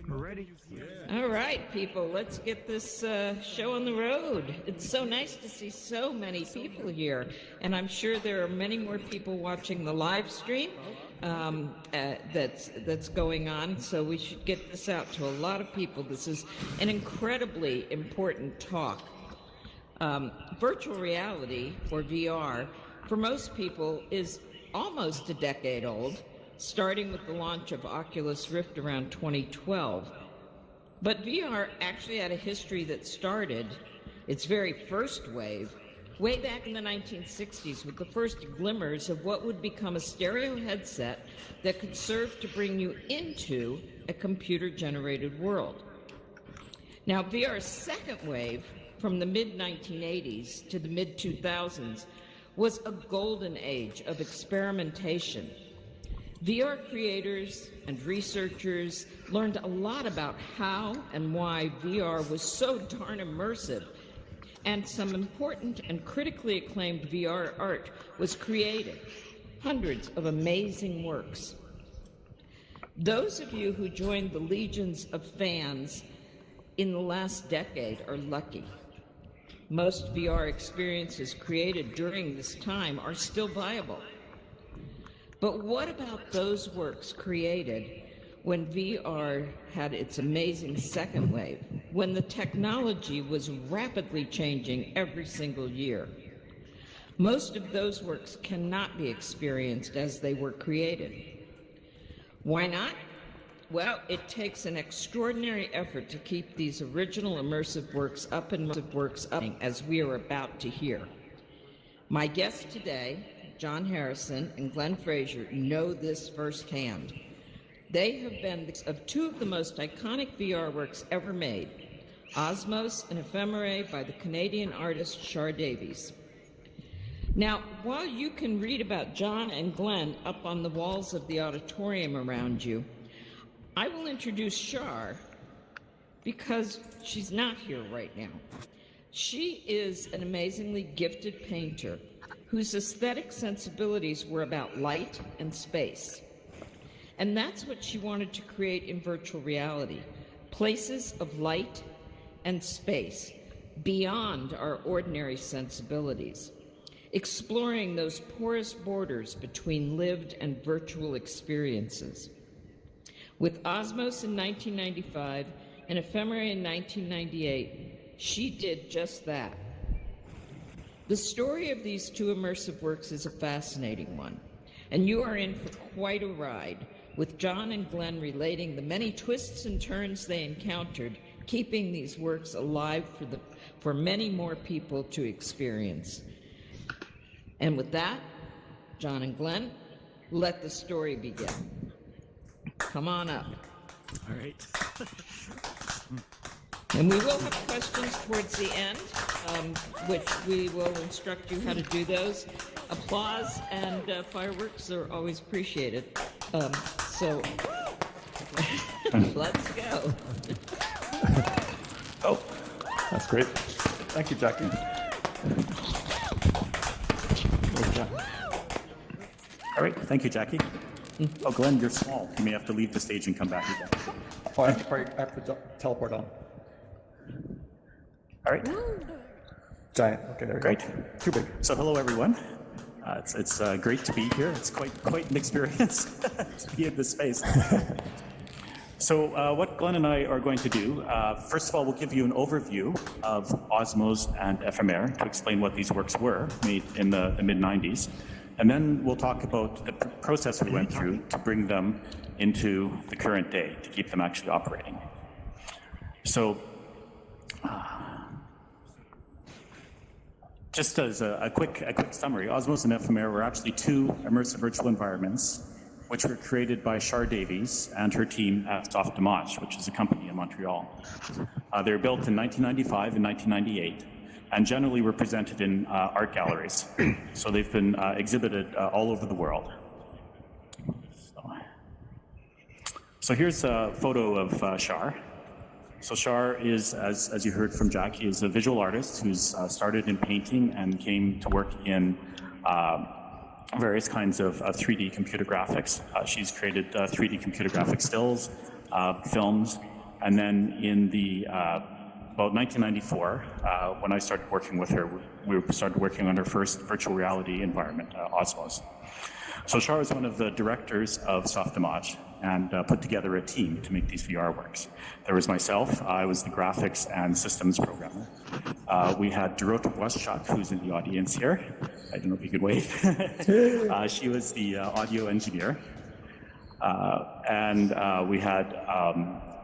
We're ready. All right, people, let's get this show on the road. It's so nice to see so many people here, and I'm sure there are many more people watching the live stream that's going on, so we should get this out to a lot of people. This is an incredibly important talk. Virtual reality, or VR, for most people is almost a decade old, starting with the launch of Oculus Rift around 2012. But VR actually had a history that started its very first wave way back in the 1960s with the first glimmers of what would become a stereo headset that could serve to bring you into a computer-generated world. Now, VR's second wave from the mid-1980s to the mid-2000s was a golden age of experimentation. VR creators and researchers learned a lot about how and why VR was so darn immersive, and some important and critically acclaimed VR art was created, hundreds of amazing works. Those of you who joined the legions of fans in the last decade are lucky. Most VR experiences created during this time are still viable. But what about those works created when VR had its amazing second wave, when the technology was rapidly changing every single year? Most of those works cannot be experienced as they were created. Why not? Well, it takes an extraordinary effort to keep these original immersive works up as we are about to hear. My guests today, John Harrison and Glen Fraser, know this firsthand. They have been of two of the most iconic VR works ever made, OSMO and Ephemeræ by the Canadian artist Char. Now, while you can read about John and Glen up on the walls of the auditorium around you, I will introduce Char because she's not here right now. She is an amazingly gifted painter whose aesthetic sensibilities were about light and space. And that's what she wanted to create in virtual reality, places of light and space beyond our ordinary sensibilities, exploring those porous borders between lived and virtual experiences. With OSMO in 1995 and Ephemeræ in 1998, she did just that. The story of these two immersive works is a fascinating one, and you are in for quite a ride, with John and Glen relating the many twists and turns they encountered, keeping these works alive for many more people to experience. And with that, John and Glen, let the story begin. Come on up. All right. And we will have questions towards the end, which we will instruct you how to do those. Applause and fireworks are always appreciated. So let's go. Oh, that's great. Thank you, Jackie. All right, thank you, Jackie. Oh, Glen, you're small. You may have to leave the stage and come back again. Oh, I have to teleport on. All right. Giant. Okay, there we Great. go. Too big. So hello, everyone. It's great to be here. It's quite an experience to be in this space. So what Glen and I are going to do, first of all, we'll give you an overview of OSMO and Ephemeræ to explain what these works were made in the mid-90s. And then we'll talk about the process we went through to bring them into the current day, to keep them actually operating. So, just as a quick summary, OSMO and Ephemeræ were actually two immersive virtual environments which were created by Char and her team at Soft Image, which is a company in Montreal. They were built in 1995 and 1998. And generally were presented in art galleries. So they've been exhibited all over the world. So here's a photo of Char. So Char is, as you heard from Jackie, is a visual artist who's started in painting and came to work in various kinds of 3D computer graphics. She's created 3D computer graphic stills films. And then in the about 1994, when I started working with her, we started working on her first virtual reality environment, OSMOs. So Char was one of the directors of Softimage and put together a team to make these VR works. There was myself, I was the graphics and systems programmer. We had Dorota Westchuk, who's in the audience here. I don't know if you could wave. She was the audio engineer. And we had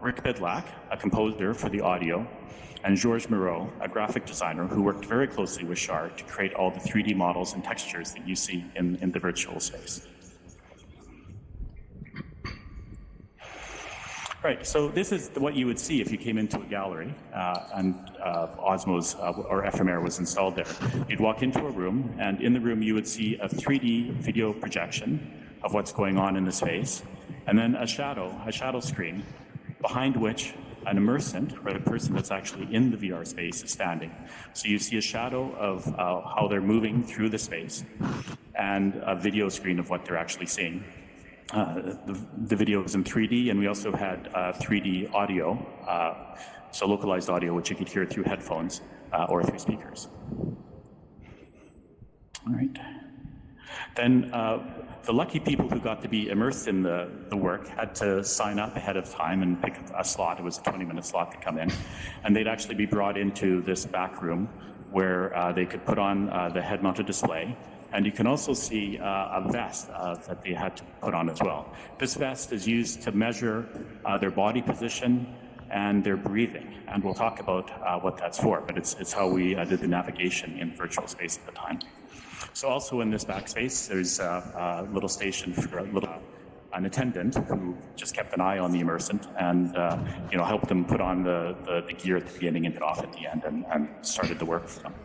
Rick Bidlack, a composer for the audio, and Georges Moreau, a graphic designer who worked very closely with Char to create all the 3D models and textures that you see in the virtual space. Right, so this is what you would see if you came into a gallery and OSMOs or FMR was installed there. You'd walk into a room, and in the room you would see a 3D video projection of what's going on in the space, and then a shadow screen, behind which an immersant, or the person that's actually in the VR space, is standing. So you see a shadow of how they're moving through the space, and a video screen of what they're actually seeing. The video was in 3D, and we also had 3D audio, so localized audio, which you could hear through headphones or through speakers. All right. Then the lucky people who got to be immersed in the work had to sign up ahead of time and pick a slot. It was a 20-minute slot to come in. And they'd actually be brought into this back room where they could put on the head-mounted display. And you can also see a vest that they had to put on as well. This vest is used to measure their body position and their breathing. And we'll talk about what that's for, but it's how we did the navigation in virtual space at the time. So also in this backspace, there's a little station for an attendant who just kept an eye on the immersant and helped them put on the gear at the beginning and get off at the end and started the work for them.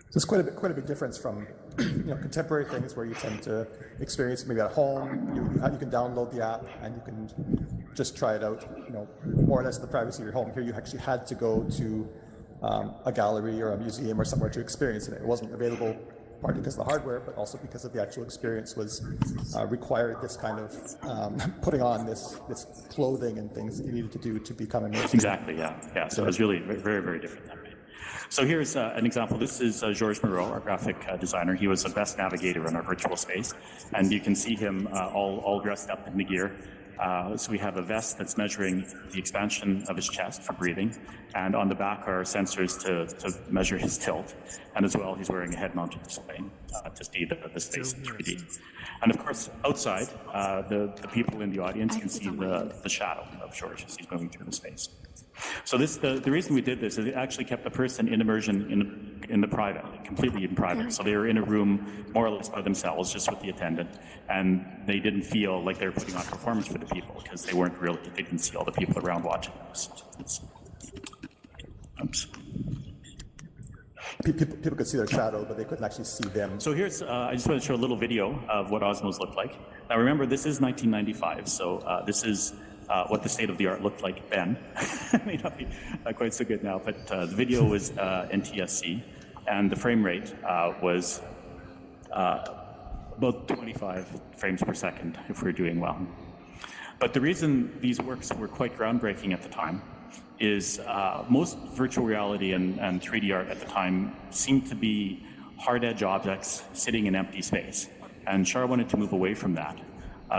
So it's quite a big difference from contemporary things where you tend to experience maybe at home. You can download the app and you can just try it out, more or less in the privacy of your home. Here you actually had to go to a gallery or a museum or somewhere to experience it. It wasn't available partly because of the hardware, but also because of the actual experience was required this kind of putting on this clothing and things that you needed to do to become immersed. Exactly, yeah. So it was really very, very different that way. So here's an example. This is Georges Moreau, our graphic designer. He was the best navigator in our virtual space, and you can see him all dressed up in the gear. So we have a vest that's measuring the expansion of his chest for breathing, and on the back are sensors to measure his tilt, and as well he's wearing a head-mounted display to see the space in 3D. And of course, outside, the people in the audience can see the shadow of George as he's moving through the space. So the reason we did this is it actually kept the person in immersion in the private, completely in private. So they were in a room more or less by themselves, just with the attendant, and they didn't feel like they were putting on a performance for the people because they didn't see all the people around watching this. Oops. People could see their shadow, but they couldn't actually see them. So here's, I just want to show a little video of what OSMOs look like. Now remember, this is 1995, so this is what the state of the art looked like then. It may not be quite so good now, but the video was NTSC, and the frame rate was about 25 frames per second if we're doing well. But the reason these works were quite groundbreaking at the time is most virtual reality and 3D art at the time seemed to be hard edge objects sitting in empty space. And Char wanted to move away from that.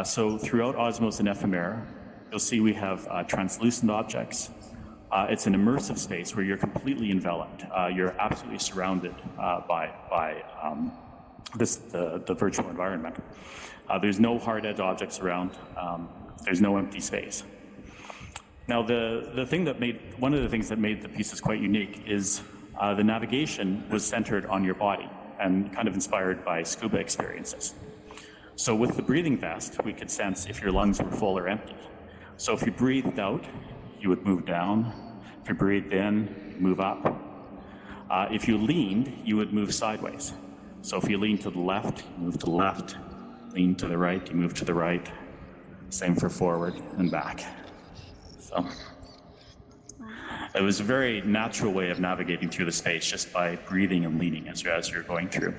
So throughout OSMOs and FMR, you'll see we have translucent objects. It's an immersive space where you're completely enveloped. You're absolutely surrounded by the virtual environment. There's no hard edge objects around. There's no empty space. Now, one of the things that made the pieces quite unique is the navigation was centered on your body and kind of inspired by scuba experiences. So with the breathing vest, we could sense if your lungs were full or empty. So if you breathed out, you would move down. If you breathed in, move up. If you leaned, you would move sideways. So if you leaned to the left, you move to the left. Lean to the right, you move to the right. Same for forward and back. So it was a very natural way of navigating through the space just by breathing and leaning as you're going through.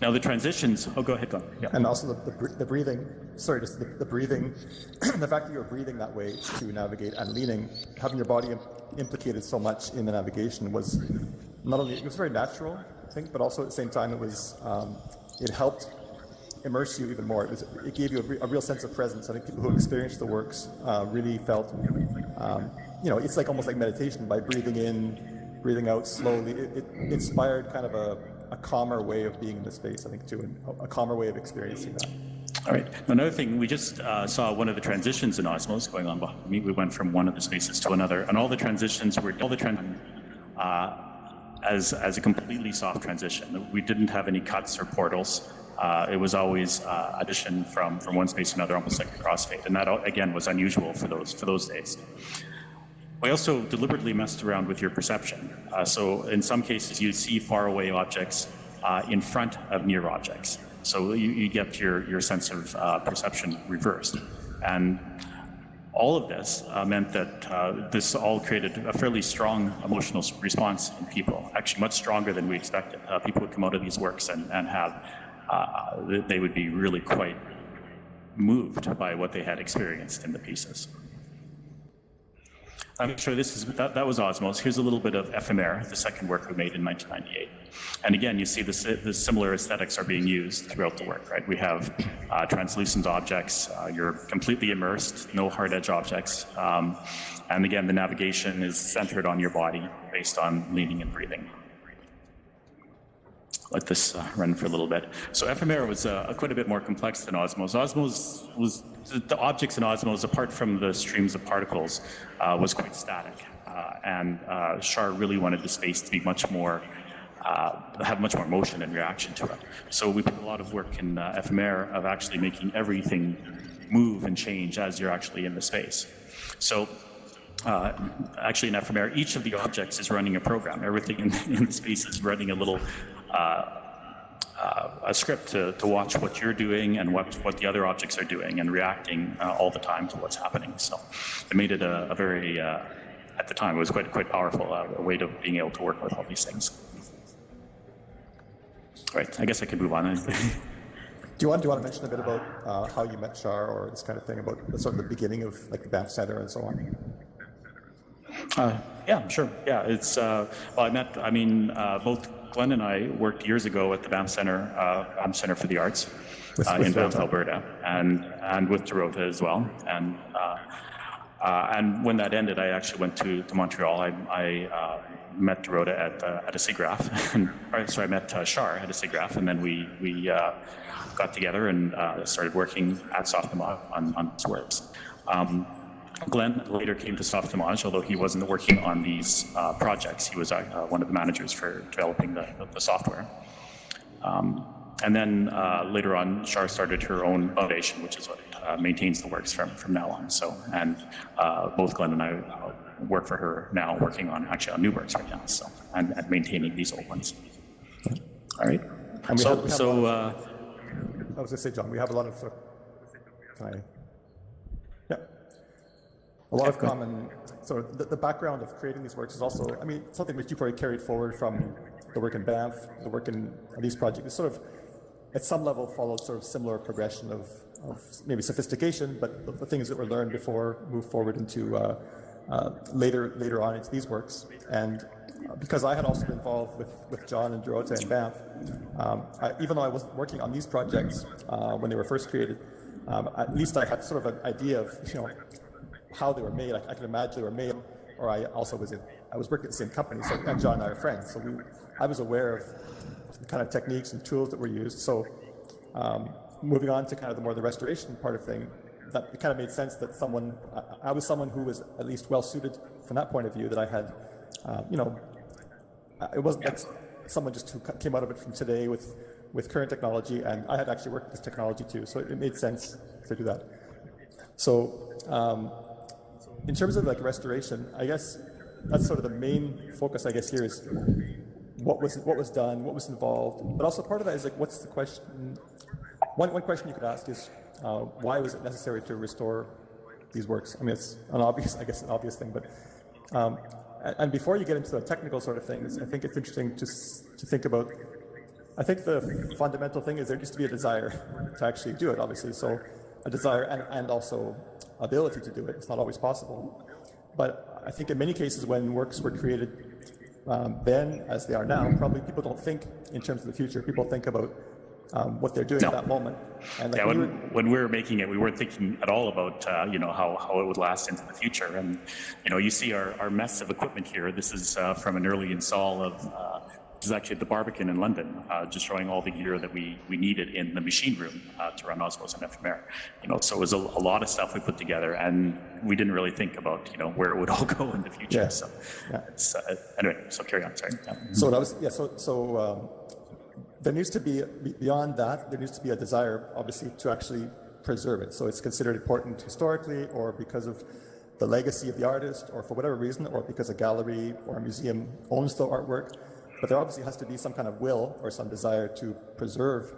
Now the transitions. Oh, go ahead, Glenn. Yeah. And also the breathing. Sorry, just the breathing. The fact that you're breathing that way to navigate and leaning, having your body implicated so much in the navigation was not only, it was very natural, I think, but also at the same time it helped immerse you even more. It gave you a real sense of presence. I think people who experienced the works really felt, it's like almost like meditation. By breathing in, breathing out slowly, it inspired kind of a calmer way of being in the space, I think, too, and a calmer way of experiencing that. All right. Another thing, we just saw one of the transitions in OSMOs going on behind me. We went from one of the spaces to another, and all the transitions were as a completely soft transition. We didn't have any cuts or portals. It was always addition from one space to another, almost like a crossfade, and that again was unusual for those days. We also deliberately messed around with your perception. So in some cases, you see faraway objects in front of near objects. So you get your sense of perception reversed. And all of this meant that this all created a fairly strong emotional response in people, actually much stronger than we expected. People would come out of these works and have, they would be really quite moved by what they had experienced in the pieces. I'm sure that was Osmos. Here's a little bit of Ephemer, the second work we made in 1998. And again, you see the similar aesthetics are being used throughout the work, right? We have translucent objects. You're completely immersed, no hard edge objects. And again, the navigation is centered on your body based on leaning and breathing. Let this run for a little bit. So Ephemer was quite a bit more complex than Osmos. Osmos was, the objects in Osmos, apart from the streams of particles, was quite static. And Char really wanted the space to be much more, have much more motion and reaction to it. So we put a lot of work in Ephemer of actually making everything move and change as you're actually in the space. So actually in Ephemer, each of the objects is running a program. Everything in the space is running a little a script to watch what you're doing and what the other objects are doing and reacting all the time to what's happening. So it made it a very, at the time, it was quite powerful a way of being able to work with all these things. Right, I guess I could move on. Do you want to mention a bit about how you met Char or this kind of thing, about sort of the beginning of like the Banff Center and so on? Yeah, sure. Yeah, it's both Glenn and I worked years ago at the Banff Center for the Arts in Banff, Alberta, and with Dorota as well. And when that ended, I actually went to Montreal. I met Dorota at a SIGGRAPH, I met Char at a SIGGRAPH, and then we got together and started working at Softimage on these works. Glenn later came to Softimage, although he wasn't working on these projects. He was one of the managers for developing the software. And then later on, Char started her own foundation, which is what maintains the works from now on. So, and both Glenn and I work for her now, working on new works right now. So, and maintaining these old ones. All right. And I was going to say, John, we have a lot of a lot of common, so the background of creating these works is also, something which you probably carried forward from the work in Banff, the work in these projects. It sort of, at some level, followed sort of similar progression of maybe sophistication, but the things that were learned before moved forward into later on into these works. And because I had also been involved with John and Dorota and Banff, even though I wasn't working on these projects when they were first created, at least I had sort of an idea of, how they were made. I can imagine they were made, or I was working at the same company, so, and John and I are friends, so I was aware of the kind of techniques and tools that were used. So moving on to kind of the restoration part of thing, that it kind of made sense that I was someone who was at least well suited from that point of view, that I had, it wasn't like someone just who came out of it from today with current technology, and I had actually worked with this technology too, so it made sense to do that. So in terms of like restoration, I guess that's sort of the main focus, I guess, here is what was done, what was involved, but also part of that is like, what's the question? One question you could ask is, why was it necessary to restore these works? It's an obvious thing, but and before you get into the technical sort of things, I think it's interesting to think about I think the fundamental thing is there needs to be a desire to actually do it, obviously. So a desire and also ability to do it. It's not always possible. But I think in many cases when works were created then as they are now, probably people don't think in terms of the future. People think about what they're doing at that moment. And like when we were making it, we weren't thinking at all about how it would last into the future. And you see our mess of equipment here. This is from an early install of which is actually at the Barbican in London, just showing all the gear that we needed in the machine room to run Osmos and FMR. So it was a lot of stuff we put together, and we didn't really think about where it would all go in the future. Yeah. So it's, anyway, so carry on. Sorry. Yeah. So that was there needs to be, beyond that, there needs to be a desire, obviously, to actually preserve it. So it's considered important historically, or because of the legacy of the artist, or for whatever reason, or because a gallery or a museum owns the artwork. But there obviously has to be some kind of will or some desire to preserve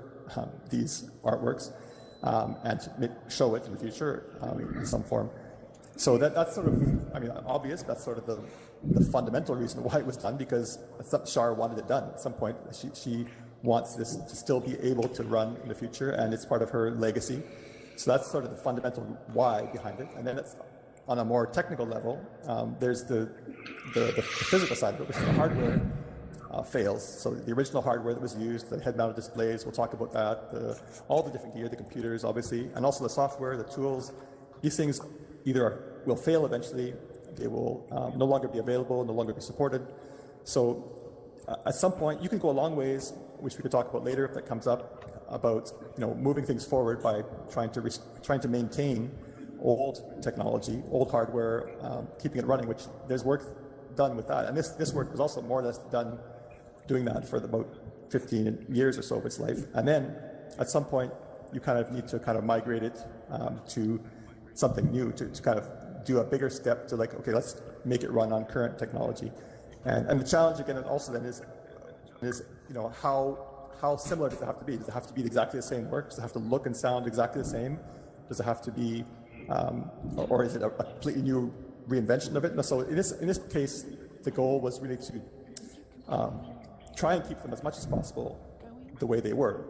these artworks and to show it in the future in some form. So that's sort of, obvious. That's sort of the fundamental reason why it was done, because Char wanted it done at some point. She wants this to still be able to run in the future, and it's part of her legacy. So that's sort of the fundamental why behind it. And then it's on a more technical level. There's the physical side of it, which is the hardware. Fails. So the original hardware that was used, the head-mounted displays, we'll talk about that, all the different gear, the computers, obviously, and also the software, the tools. These things either will fail eventually, they will no longer be available, no longer be supported. So at some point, you can go a long ways, which we could talk about later if that comes up, about moving things forward by trying to maintain old technology, old hardware, keeping it running, which there's work done with that. And this work was also more or less done doing that for about 15 years or so of its life. And then at some point, you kind of need to kind of migrate it to something new, to kind of do a bigger step to like, okay, let's make it run on current technology. And the challenge again also then is how similar does it have to be? Does it have to be exactly the same work? Does it have to look and sound exactly the same? Does it have to be, or is it a completely new reinvention of it? So in this case, the goal was really to try and keep them as much as possible the way they were.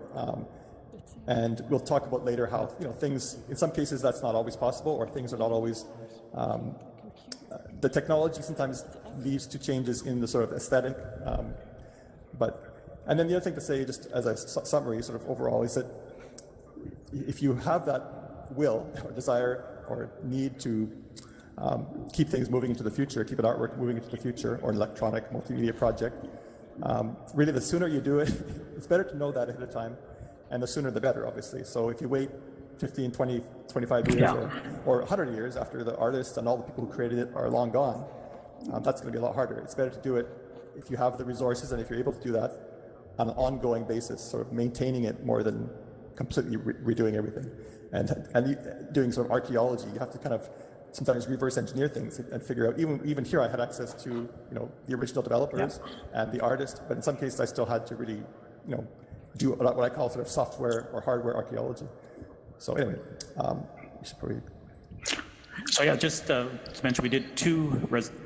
And we'll talk about later how things, in some cases that's not always possible, or things are not always, the technology sometimes leads to changes in the sort of aesthetic. And then the other thing to say, just as a summary sort of overall, is that if you have that will or desire or need to keep things moving into the future, keep an artwork moving into the future, or an electronic multimedia project. Really, the sooner you do it, it's better to know that ahead of time, and the sooner the better, obviously. So if you wait 15, 20, 25 years or 100 years after the artist and all the people who created it are long gone, that's going to be a lot harder. It's better to do it if you have the resources and if you're able to do that on an ongoing basis, sort of maintaining it more than completely redoing everything. And doing sort of archaeology, you have to kind of sometimes reverse engineer things and figure out, even here I had access to the original developers and the artist, but in some cases I still had to really do what I call sort of software or hardware archaeology. So anyway, we should probably... So yeah, just to mention, we did two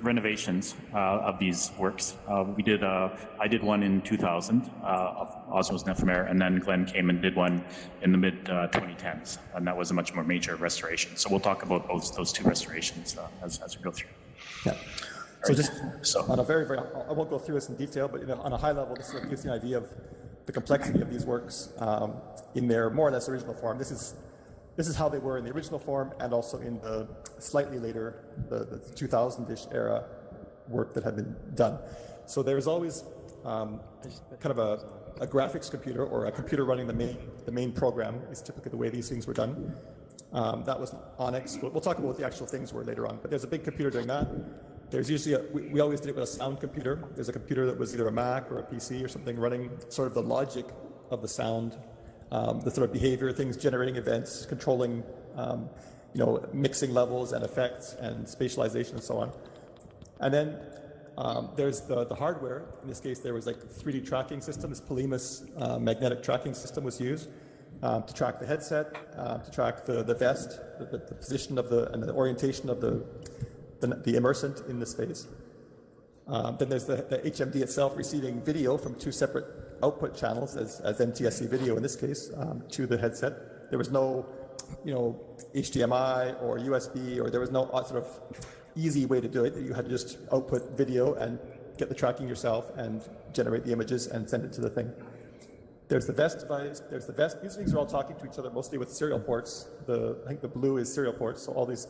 renovations of these works. I did one in 2000 of Osmos and FMR, and then Glen came and did one in the mid 2010s, and that was a much more major restoration. So we'll talk about those two restorations as we go through. Yeah. So just on a very, I won't go through this in detail, but on a high level, this gives you an idea of the complexity of these works in their more or less original form. This is how they were in the original form, and also in the slightly later, the 2000-ish era work that had been done. So there's always kind of a graphics computer, or a computer running the main program is typically the way these things were done. That was Onyx. We'll talk about what the actual things were later on, but there's a big computer doing that. There's usually we always did it with a sound computer. There's a computer that was either a Mac or a PC or something running sort of the logic of the sound, the sort of behavior, things generating events, controlling, mixing levels and effects and spatialization and so on. And then there's the hardware. In this case, there was like a 3D tracking system. This Polymus magnetic tracking system was used to track the headset, to track the vest, the position of and the orientation of the immersant in the space. Then there's the HMD itself receiving video from two separate output channels as NTSC video in this case to the headset. There was no, HDMI or USB, or there was no sort of easy way to do it. You had to just output video and get the tracking yourself and generate the images and send it to the thing. There's the VEST device, there's the VEST. These things are all talking to each other mostly with serial ports. I think the blue is serial ports, so all these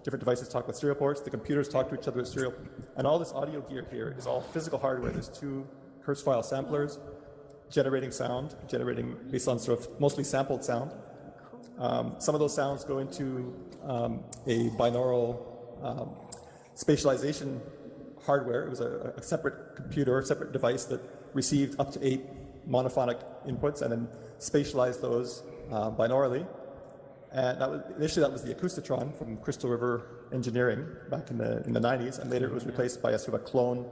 different devices talk with serial ports. The computers talk to each other with serial, and all this audio gear here is all physical hardware. There's 2 Kurzweil samplers generating sound, generating based on sort of mostly sampled sound. Some of those sounds go into a binaural spatialization hardware. It was a separate computer, a separate device that received up to 8 monophonic inputs and then spatialized those binaurally. And initially that was the Acoustitron from Crystal River Engineering back in the 90s, and later it was replaced by a sort of a clone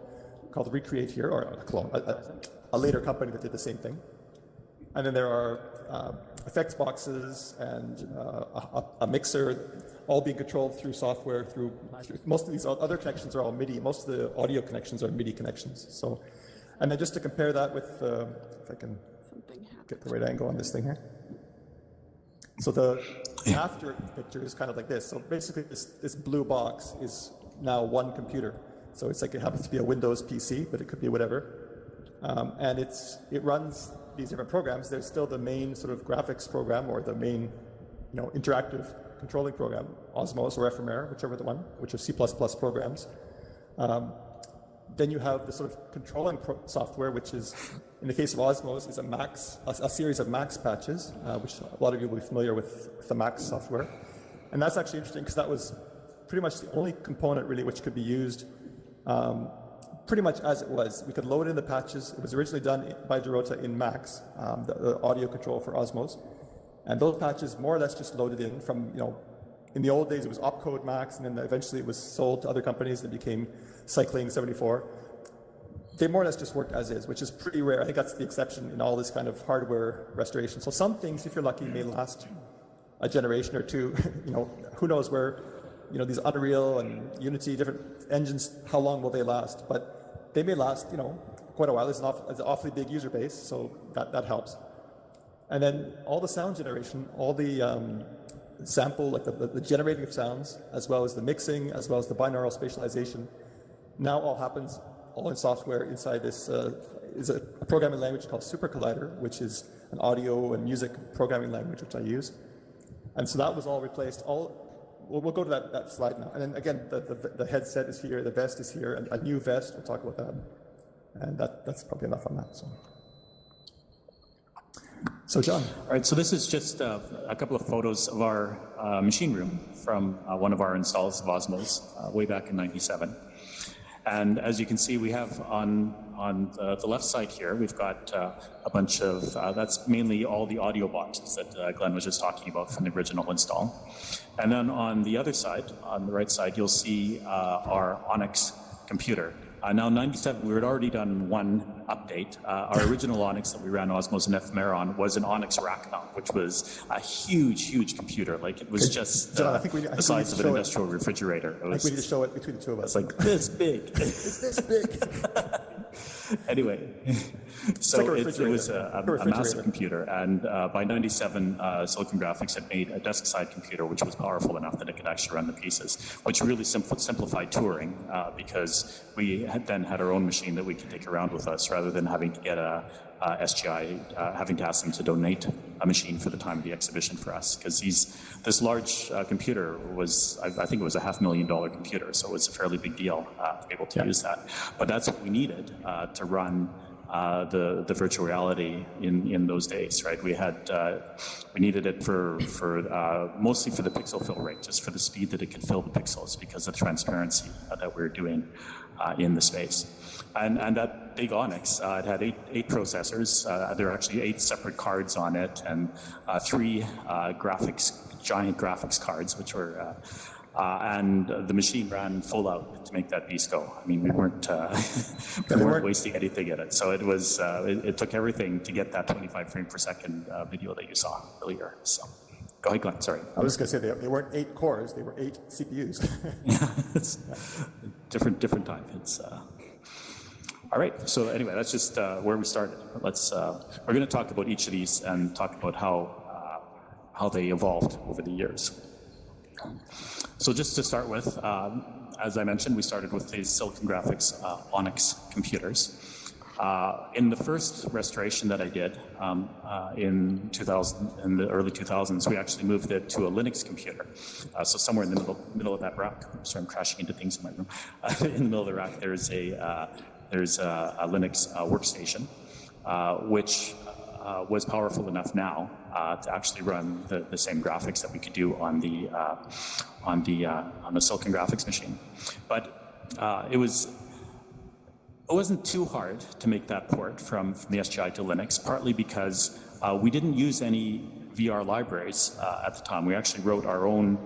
called Recreate here, or a clone, a later company that did the same thing. And then there are effects boxes and a mixer, all being controlled through software. Through most of these other connections are all MIDI. Most of the audio connections are MIDI connections. So, and then just to compare that with, if I can get the right angle on this thing here. So the after picture is kind of like this. So basically, this blue box is now one computer. So it's like it happens to be a Windows PC, but it could be whatever. And it runs these different programs. There's still the main sort of graphics program, or the main, interactive controlling program, OSMOs or Ephemer, whichever the one, which are C++ programs. Then you have the sort of controlling software, which is, in the case of OSMOs, is a series of Max patches, which a lot of you will be familiar with the Max software. And that's actually interesting because that was pretty much the only component really which could be used pretty much as it was. We could load in the patches. It was originally done by Dorota in Max, the audio control for Osmos. And those patches more or less just loaded in from, in the old days it was opcode Max, and then eventually it was sold to other companies that became Cycling 74. They more or less just worked as is, which is pretty rare. I think that's the exception in all this kind of hardware restoration. So some things, if you're lucky, may last a generation or two. Who knows where, these Unreal and Unity, different engines, how long will they last? But they may last, quite a while. It's an awfully big user base, so that helps. And then all the sound generation, all the sample, like the generating of sounds, as well as the mixing, as well as the binaural spatialization, now all happens all in software inside this is a programming language called Super Collider, which is an audio and music programming language which I use. And so that was all replaced. We'll go to that slide now. And then again, the headset is here, the vest is here, and a new vest, we'll talk about that. And that's probably enough on that. So John. All right, so this is just a couple of photos of our machine room from one of our installs of Osmos way back in '97. And as you can see, we have on the left side here, we've got a bunch of, that's mainly all the audio boxes that Glenn was just talking about from the original install. And then on the other side, on the right side, you'll see our Onyx computer. Now, 97, we had already done one update. Our original Onyx that we ran Osmos and Ephemer on was an Onyx rack mount, which was a huge, huge computer. Like, it was just John, the size of an industrial refrigerator. I think we need to show it between the two of us. It's like this big. It's this big. Anyway, so it was a massive computer, and by '97, Silicon Graphics had made a desk-side computer which was powerful enough that it could actually run the pieces, which really simplified touring because we then had our own machine that we could take around with us rather than having to get a SGI, having to ask them to donate a machine for the time of the exhibition for us, because this large computer was, I think it was a $500,000 computer, so it was a fairly big deal to be able to use that. But that's what we needed to run the virtual reality in those days, right? We needed it for mostly for the pixel fill rate, just for the speed that it could fill the pixels because of the transparency that we were doing in the space. And that big Onyx, it had eight processors. There were actually 8 separate cards on it, and 3 giant graphics cards, which were, and the machine ran full out to make that beast go. I mean, we weren't wasting anything in it. So it was, it took everything to get that 25 frame per second video that you saw earlier. So. Go ahead, Glenn, sorry. I was just going to say they weren't 8 cores, they were 8 CPUs. Yeah, it's different time. It's All right. So anyway, that's just where we started. We're going to talk about each of these and talk about how they evolved over the years. So just to start with, as I mentioned, we started with these Silicon Graphics Onyx computers. In the first restoration that I did in the early 2000s, we actually moved it to a Linux computer. So somewhere in the middle of that rack, sorry, I'm crashing into things in my room. In the middle of the rack, there's a Linux workstation, which was powerful enough now to actually run the same graphics that we could do on the Silicon Graphics machine. But it wasn't too hard to make that port from the SGI to Linux, partly because we didn't use any VR libraries at the time. We actually wrote our own.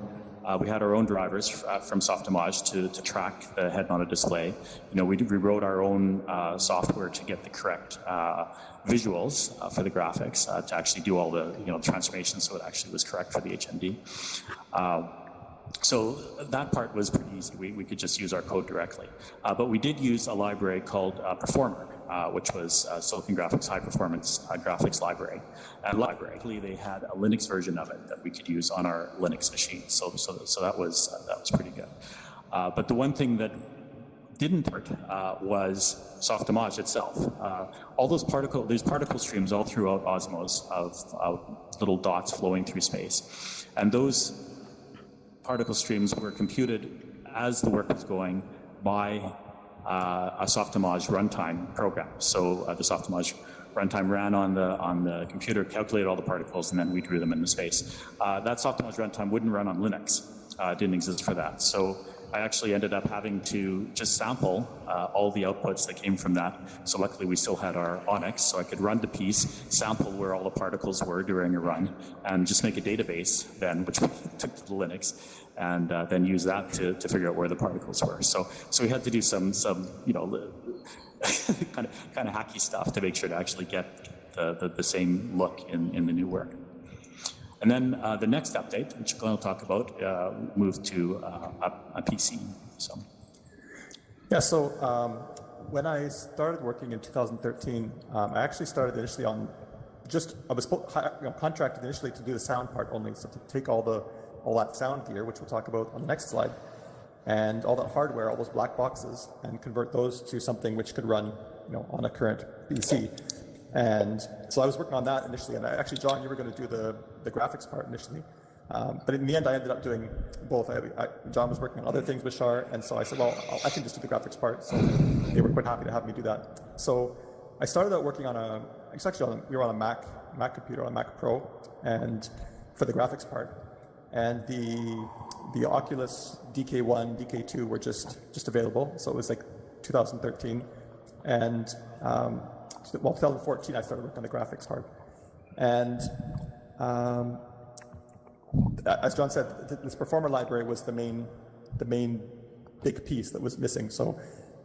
We had our own drivers from Softimage to track the head-mounted display. We wrote our own software to get the correct visuals for the graphics to actually do all the transformations, so it actually was correct for the HMD. So that part was pretty easy. We could just use our code directly. But we did use a library called Performer, which was Silicon Graphics High Performance Graphics Library. And luckily, they had a Linux version of it that we could use on our Linux machine. So that was pretty good. But the one thing that didn't work was Softimage itself. All these particle streams all throughout OSMOs of little dots flowing through space, and those particle streams were computed as the work was going by a Softimage runtime program. So the Softimage runtime ran on the computer, calculated all the particles, and then we drew them into space. That Softimage runtime wouldn't run on Linux. It didn't exist for that. So I actually ended up having to just sample all the outputs that came from that. So luckily we still had our Onyx, so I could run the piece, sample where all the particles were during a run, and just make a database then, which we took to the Linux, and then use that to figure out where the particles were. So we had to do some kind of hacky stuff to make sure to actually get the same look in the new work. And then the next update, which Glen will talk about, moved to a PC. So. Yeah, so when I started working in 2013, I actually started initially on I was contracted initially to do the sound part only, so to take all that sound gear, which we'll talk about on the next slide, and all that hardware, all those black boxes, and convert those to something which could run on a current PC. And so I was working on that initially, and actually, John, you were going to do the graphics part initially. But in the end, I ended up doing both. John was working on other things with Char, and so I said, well, I can just do the graphics part. So they were quite happy to have me do that. So I started out working on we were on a Mac computer, on a Mac Pro, and for the graphics part. And the Oculus DK1, DK2 were just available. So it was like 2013. And 2014, I started working on the graphics part. And as John said, this Performer library was the main big piece that was missing. So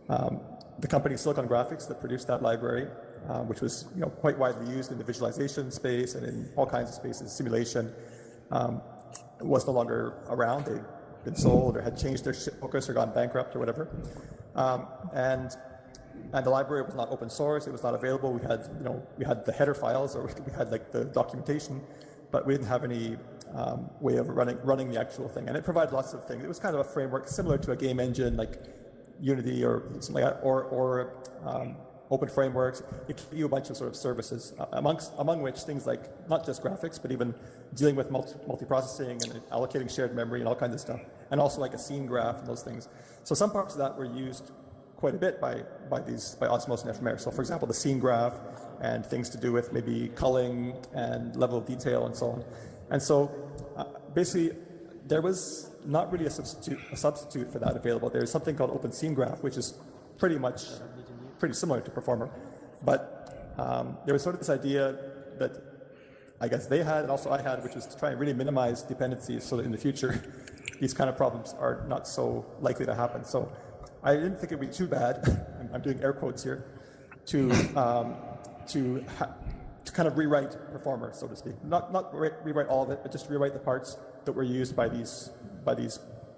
the company Silicon Graphics that produced that library, which was quite widely used in the visualization space and in all kinds of spaces, simulation, was no longer around. They'd been sold or had changed their focus or gone bankrupt or whatever. And the library was not open source. It was not available. We had the header files, or we had like the documentation, but we didn't have any way of running the actual thing. And it provided lots of things. It was kind of a framework similar to a game engine like Unity or something like that, or open frameworks. It gave you a bunch of sort of services, among which things like not just graphics, but even dealing with multiprocessing and allocating shared memory and all kinds of stuff, and also like a scene graph and those things. So some parts of that were used quite a bit by Osmos and Ephemer. So for example, the scene graph and things to do with maybe culling and level of detail and so on. And so basically, there was not really a substitute for that available. There's something called Open Scene Graph, which is pretty similar to Performer. But there was sort of this idea that I guess they had and also I had, which was to try and really minimize dependencies so that in the future, these kind of problems are not so likely to happen. So I didn't think it would be too bad, I'm doing air quotes here, to kind of rewrite Performer, so to speak. Not rewrite all of it, but just rewrite the parts that were used by these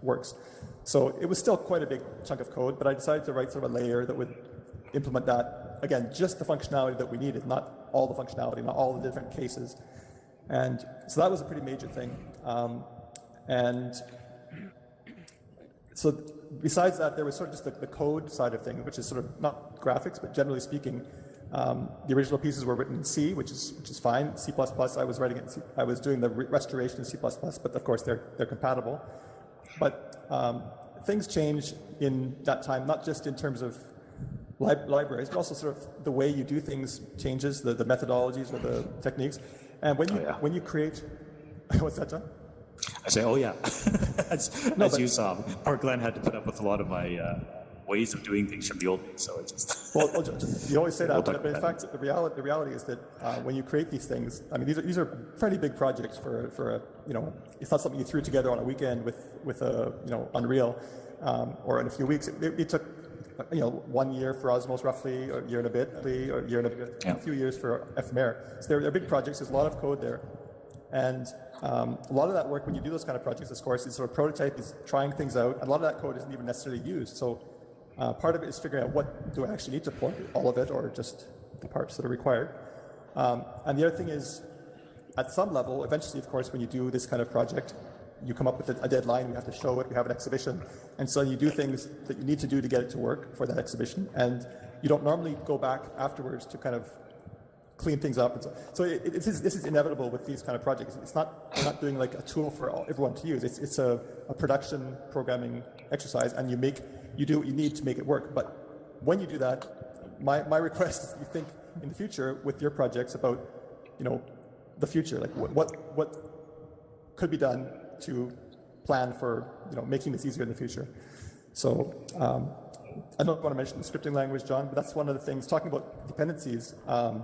works. So it was still quite a big chunk of code, but I decided to write sort of a layer that would implement that, again, just the functionality that we needed, not all the functionality, not all the different cases. And so that was a pretty major thing. And so besides that, there was sort of just the code side of things, which is sort of not graphics, but generally speaking, the original pieces were written in C, which is fine. C++, I was writing it in C, I was doing the restoration in C++, but of course they're compatible. But things change in that time, not just in terms of libraries, but also sort of the way you do things changes, the methodologies or the techniques. And when you create, what's that, John? I say, oh yeah. as you saw, poor Glenn had to put up with a lot of my ways of doing things from the old days. So it's just. well, you always say that, but in fact, the reality is that when you create these things, I mean, these are fairly big projects for a, it's not something you threw together on a weekend with a Unreal or in a few weeks. It took 1 year for Osmos roughly, or a year and a bit, a few years for ephemer. So they're big projects. There's a lot of code there, and a lot of that work, when you do those kind of projects, of course, is sort of prototype, is trying things out, and a lot of that code isn't even necessarily used. So part of it is figuring out what do I actually need to port, all of it, or just the parts that are required. And the other thing is, at some level, eventually, of course, when you do this kind of project, you come up with a deadline, we have to show it, we have an exhibition, and so you do things that you need to do to get it to work for that exhibition, and you don't normally go back afterwards to kind of clean things up. And so this is inevitable with these kind of projects. It's not, we're not doing like a tool for everyone to use. It's a production programming exercise, and you do what you need to make it work. But when you do that, my request is you think in the future with your projects about, the future, like what could be done to plan for, making this easier in the future. So I don't want to mention the scripting language, John, but that's one of the things, talking about dependencies. Of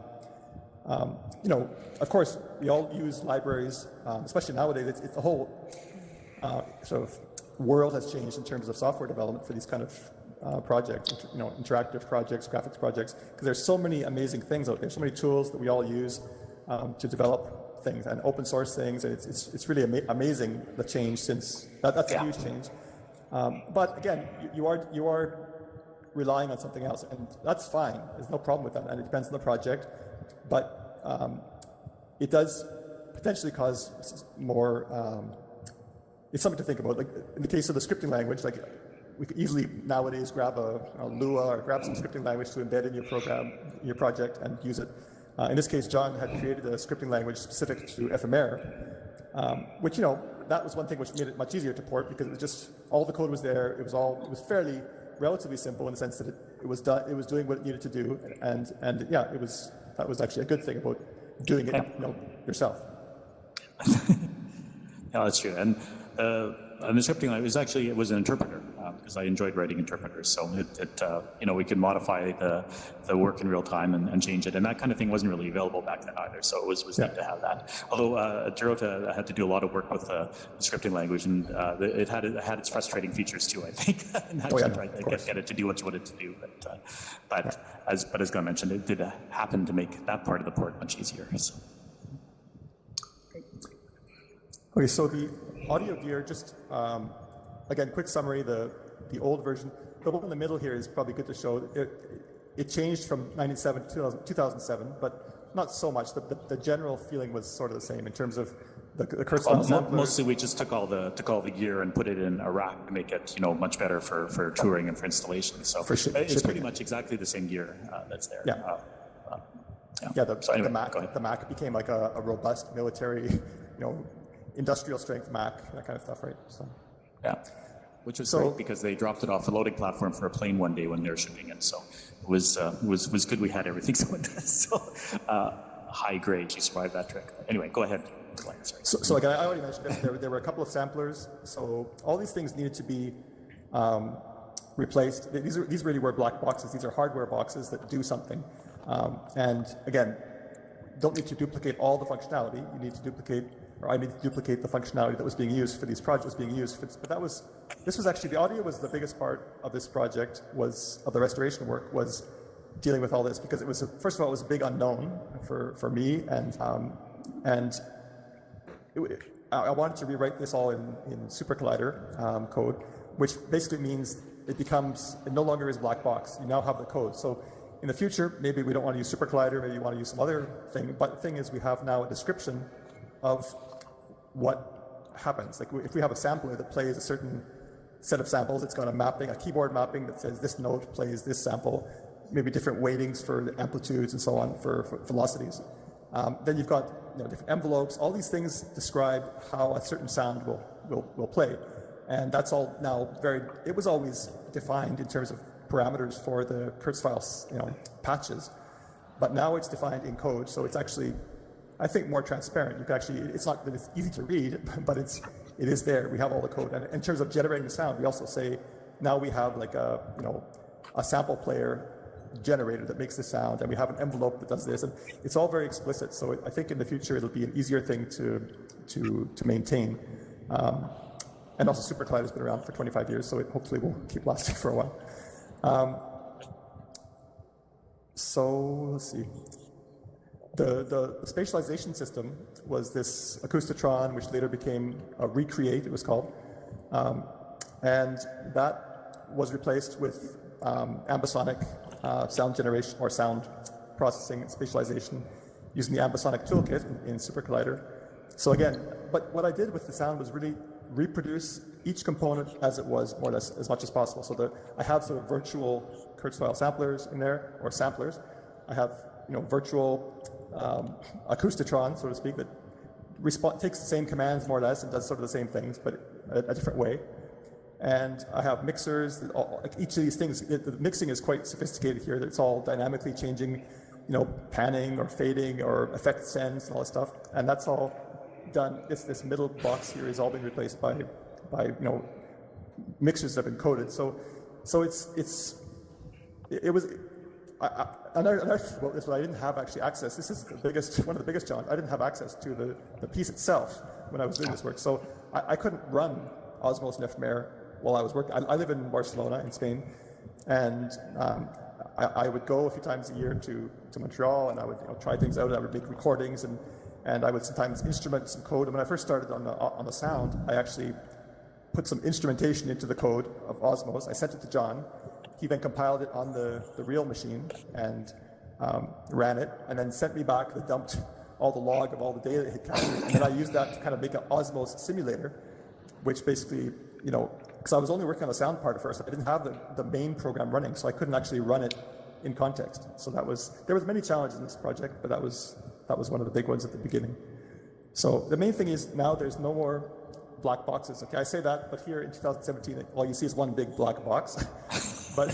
course, we all use libraries, especially nowadays. It's the whole sort of world has changed in terms of software development for these kind of projects, interactive projects, graphics projects, because there's so many amazing things out there, so many tools that we all use to develop things and open source things, and it's really amazing the change since that's a huge change. But again, you are relying on something else, and that's fine. There's no problem with that, and it depends on the project. But it does potentially cause more. It's something to think about. Like in the case of the scripting language, like we could easily nowadays grab a Lua or grab some scripting language to embed in your program, in your project, and use it. In this case, John had created a scripting language specific to ephemer, which that was one thing which made it much easier to port, because it was just all the code was there. It was fairly relatively simple in the sense that it was doing what it needed to do, and that was actually a good thing about doing it yourself. Yeah, that's true. And the scripting language it was an interpreter, because I enjoyed writing interpreters. So we could modify the work in real time and change it, and that kind of thing wasn't really available back then either. So it was neat to have that. Although Derota had to do a lot of work with the scripting language, and it had its frustrating features too, I think, and actually trying to get it to do what you wanted to do. But as Glenn mentioned, it did happen to make that part of the port much easier. So. Okay, so the audio gear, just again, quick summary, the old version. The one in the middle here is probably good to show. It changed from 1997 to 2007, but not so much. The general feeling was sort of the same in terms of the cursor. Mostly we just took all the gear and put it in a rack to make it much better for touring and for installation. So it's pretty much exactly the same gear that's there. The Mac became like a robust military, industrial strength Mac, that kind of stuff, right? So. Yeah, which was great because they dropped it off the loading platform for a plane one day when they were shipping it. So it was good. We had everything. So high grade, you survived that trick. Anyway, go ahead. So again, I already mentioned that there were a couple of samplers. So all these things needed to be replaced. These really were black boxes. These are hardware boxes that do something. And again, don't need to duplicate all the functionality. You need to duplicate. Or I need to duplicate the functionality that was being used for these projects but this was actually, the audio was the biggest part of this project, of the restoration work, was dealing with all this, because it was, first of all, it was a big unknown for me, and I wanted to rewrite this all in Super code, which basically means it no longer is black box. You now have the code. So in the future, maybe we don't want to use Super Collider, maybe you want to use some other thing, but the thing is we have now a description of what happens. Like if we have a sampler that plays a certain set of samples, it's got a mapping, a keyboard mapping that says this note plays this sample, maybe different weightings for the amplitudes and so on for velocities. Then you've got different envelopes. All these things describe how a certain sound will play, and that's all now it was always defined in terms of parameters for the Kurzweil patches, but now it's defined in code, so it's actually, I think, more transparent. You can actually, it's not that it's easy to read, but it is there. We have all the code, and in terms of generating the sound, we also say now we have like a sample player generator that makes the sound, and we have an envelope that does this, and it's all very explicit. So I think in the future it'll be an easier thing to maintain. And also Super Collider has been around for 25 years, so it hopefully will keep lasting for a while. So let's see. The spatialization system was this acoustotron, which later became Recreate, it was called. And that was replaced with ambisonic sound generation or sound processing and spatialization using the ambisonic toolkit in Super Collider. So again, but what I did with the sound was really reproduce each component as it was, more or less, as much as possible. So I have sort of virtual Kurzweil samplers in there, or samplers. I have virtual acoustotron, so to speak, that takes the same commands more or less and does sort of the same things, but a different way. And I have mixers. Each of these things, the mixing is quite sophisticated here. It's all dynamically changing, panning or fading or effect sends and all that stuff. And that's all done. This middle box here is all been replaced by mixers that have been coded. So it was. I wrote this, but I didn't have actually access. This is one of the biggest challenges. I didn't have access to the piece itself when I was doing this work. So I couldn't run Osmos and Ephemer while I was working. I live in Barcelona in Spain, and I would go a few times a year to Montreal, and I would try things out. I would make recordings, and I would sometimes instrument some code. And when I first started on the sound, I actually put some instrumentation into the code of Osmos. I sent it to John. He then compiled it on the real machine and ran it, and then sent me back the dumped all the log of all the data it had captured. And then I used that to kind of make an Osmos simulator, which basically, because I was only working on the sound part at first, I didn't have the main program running, so I couldn't actually run it in context. So there was many challenges in this project, but that was one of the big ones at the beginning. So the main thing is now there's no more black boxes. Okay, I say that, but here in 2017, all you see is one big black box. But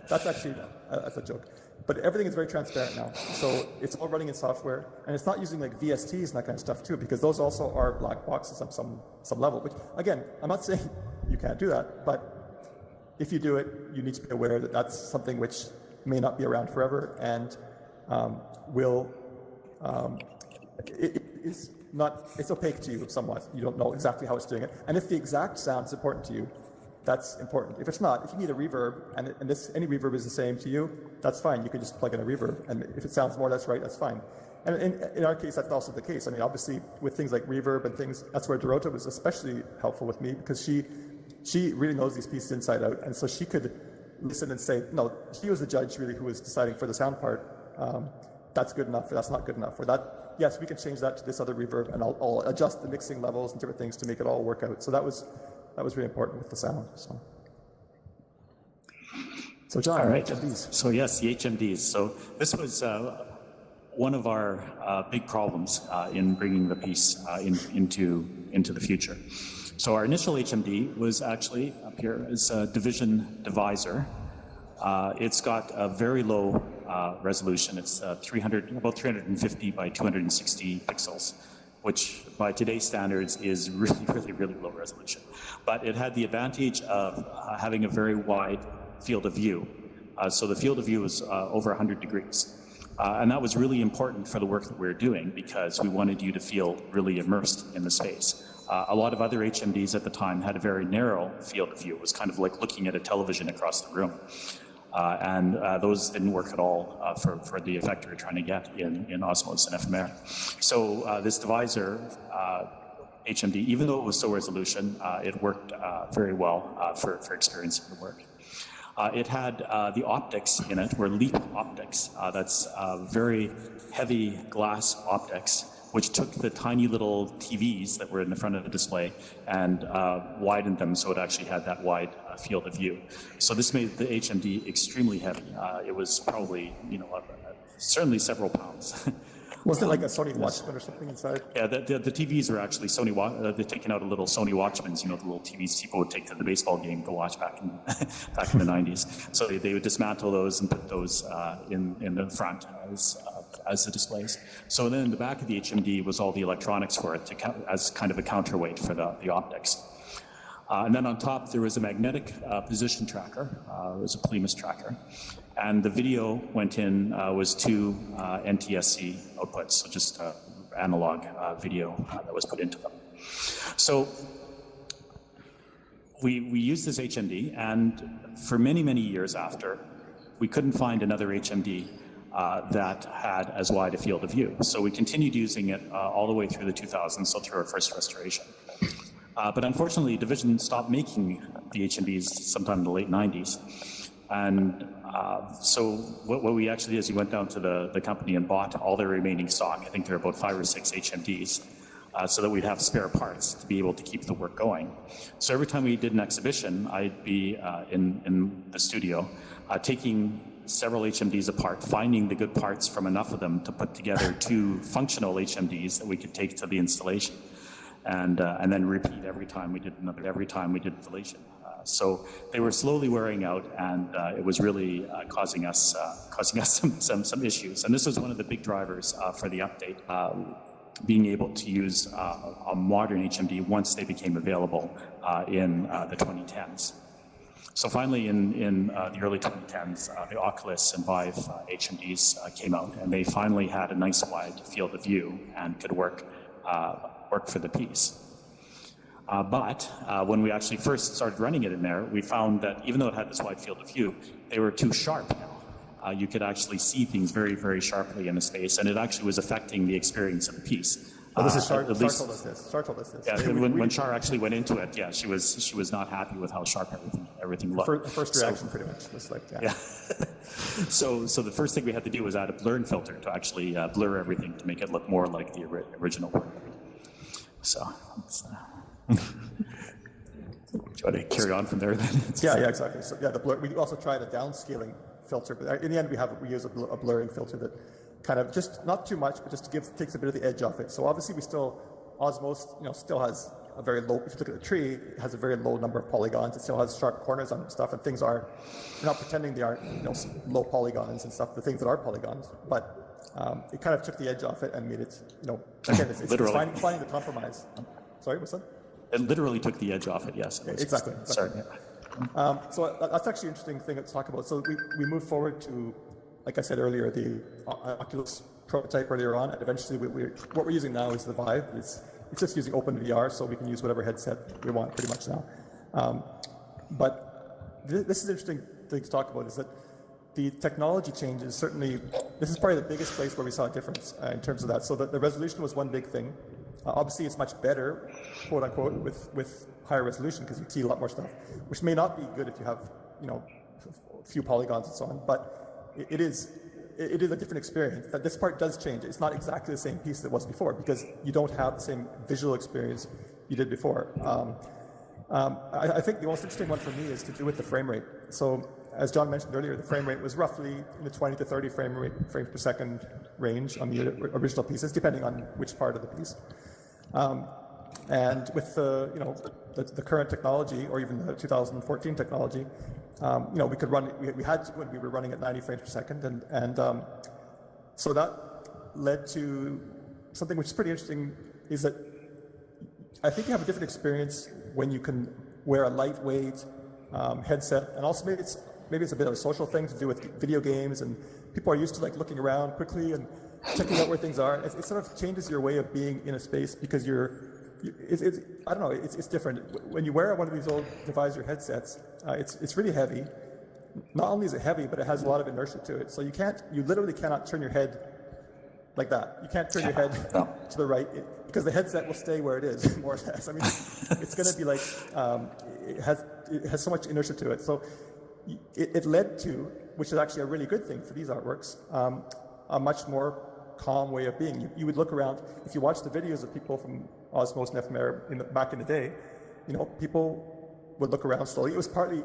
that's actually, that's a joke. But everything is very transparent now. So it's all running in software, and it's not using like VSTs and that kind of stuff too, because those also are black boxes on some level. Which, again, I'm not saying you can't do that, but if you do it, you need to be aware that that's something which may not be around forever, and it's opaque to you somewhat. You don't know exactly how it's doing it. And if the exact sound is important to you, that's important. If it's not, if you need a reverb, and any reverb is the same to you, that's fine. You can just plug in a reverb, and if it sounds more or less right, that's fine. And in our case, that's also the case. I mean, obviously, with things like reverb and things, that's where Dorota was especially helpful with me, because she really knows these pieces inside out, and so she could listen and say, no, she was the judge really who was deciding for the sound part, that's good enough, or that's not good enough, or that, yes, we can change that to this other reverb, and I'll adjust the mixing levels and different things to make it all work out. So that was really important with the sound. So John, all right. HMDs. So yes, the HMDs. So this was one of our big problems in bringing the piece into the future. So our initial HMD was actually up here is a division divisor. It's got a very low resolution. It's about 350 by 260 pixels, which by today's standards is really, really, really low resolution. But it had the advantage of having a very wide field of view. So the field of view was over 100 degrees. And that was really important for the work that we were doing, because we wanted you to feel really immersed in the space. A lot of other HMDs at the time had a very narrow field of view. It was kind of like looking at a television across the room. And those didn't work at all for the effect we were trying to get in Osmos and Ephemer. So this divisor HMD, even though it was low resolution, it worked very well for experiencing the work. It had the optics in it were LEAP optics. That's very heavy glass optics, which took the tiny little TVs that were in the front of the display and widened them so it actually had that wide field of view. So this made the HMD extremely heavy. It was probably, certainly several pounds. Wasn't it like a Sony Watchman or something inside? Yeah, the TVs are actually Sony. They're taking out a little Sony Watchmans. The little TVs people would take to the baseball game to watch back in the 90s. So they would dismantle those and put those in the front as the displays. So then in the back of the HMD was all the electronics for it as kind of a counterweight for the optics. And then on top there was a magnetic position tracker. It was a Polimus tracker. And the video went in, was two NTSC outputs, so just analog video that was put into them. So we used this HMD, and for many, many years after, we couldn't find another HMD that had as wide a field of view. So we continued using it all the way through the 2000s, so through our first restoration. But unfortunately, Division stopped making the HMDs sometime in the late 90s. And so what we actually did is we went down to the company and bought all their remaining stock. I think there were about 5 or 6 HMDs, so that we'd have spare parts to be able to keep the work going. So every time we did an exhibition, I'd be in the studio taking several HMDs apart, finding the good parts from enough of them to put together 2 functional HMDs that we could take to the installation, and then repeat every time we did installation. So they were slowly wearing out, and it was really causing us some issues. And this was one of the big drivers for the update, being able to use a modern HMD once they became available in the 2010s. So finally, in the early 2010s, the Oculus and Vive HMDs came out, and they finally had a nice wide field of view and could work for the piece. But when we actually first started running it in there, we found that even though it had this wide field of view, they were too sharp. You could actually see things very, very sharply in the space, and it actually was affecting the experience of the piece. Oh, this is Char told us this. Char told us this. Yeah, when Char actually went into it, yeah, she was not happy with how sharp everything looked. First reaction pretty much was like, yeah. So the first thing we had to do was add a blurring filter to actually blur everything to make it look more like the original work. So. Do you want to carry on from there then? Yeah, exactly. So yeah, the blur. We also tried a downscaling filter, but in the end we use a blurring filter that kind of just not too much, but just takes a bit of the edge off it. So obviously OSMO still has a very low. If you look at the tree, it has a very low number of polygons. It still has sharp corners on stuff, and things are. We're not pretending they aren't low polygons and stuff. The things that are polygons, but it kind of took the edge off it and made it. Again, it's finding the compromise. Sorry, what's that? It literally took the edge off it, yes. Exactly. Sorry. So that's actually an interesting thing to talk about. So we moved forward to, like I said earlier, the Oculus prototype earlier on, and eventually what we're using now is the Vive. It's just using OpenVR, so we can use whatever headset we want pretty much now. But this is an interesting thing to talk about, is that the technology changes certainly. This is probably the biggest place where we saw a difference in terms of that. So the resolution was one big thing. Obviously, it's much better, quote unquote, with higher resolution because you see a lot more stuff, which may not be good if you have, a few polygons and so on. But it is a different experience. That this part does change. It's not exactly the same piece that it was before because you don't have the same visual experience you did before. I think the most interesting one for me is to do with the frame rate. So, as John mentioned earlier, the frame rate was roughly in the 20 to 30 frames per second range on the original pieces, depending on which part of the piece. And with the current technology, or even the 2014 technology, we could run. We had to when we were running at 90 frames per second, and so that led to something which is pretty interesting. Is that I think you have a different experience when you can wear a lightweight headset, and also maybe it's a bit of a social thing to do with video games, and people are used to looking around quickly and checking out where things are. It sort of changes your way of being in a space because I don't know, it's different. When you wear one of these old divisor headsets, it's really heavy. Not only is it heavy, but it has a lot of inertia to it. So you literally cannot turn your head like that. You can't turn your head to the right because the headset will stay where it is, more or less. I mean, it's going to be it has so much inertia to it. So it led to, which is actually a really good thing for these artworks, a much more calm way of being. You would look around, if you watch the videos of people from Osmos and Ephemer back in the day, people would look around slowly. It was partly,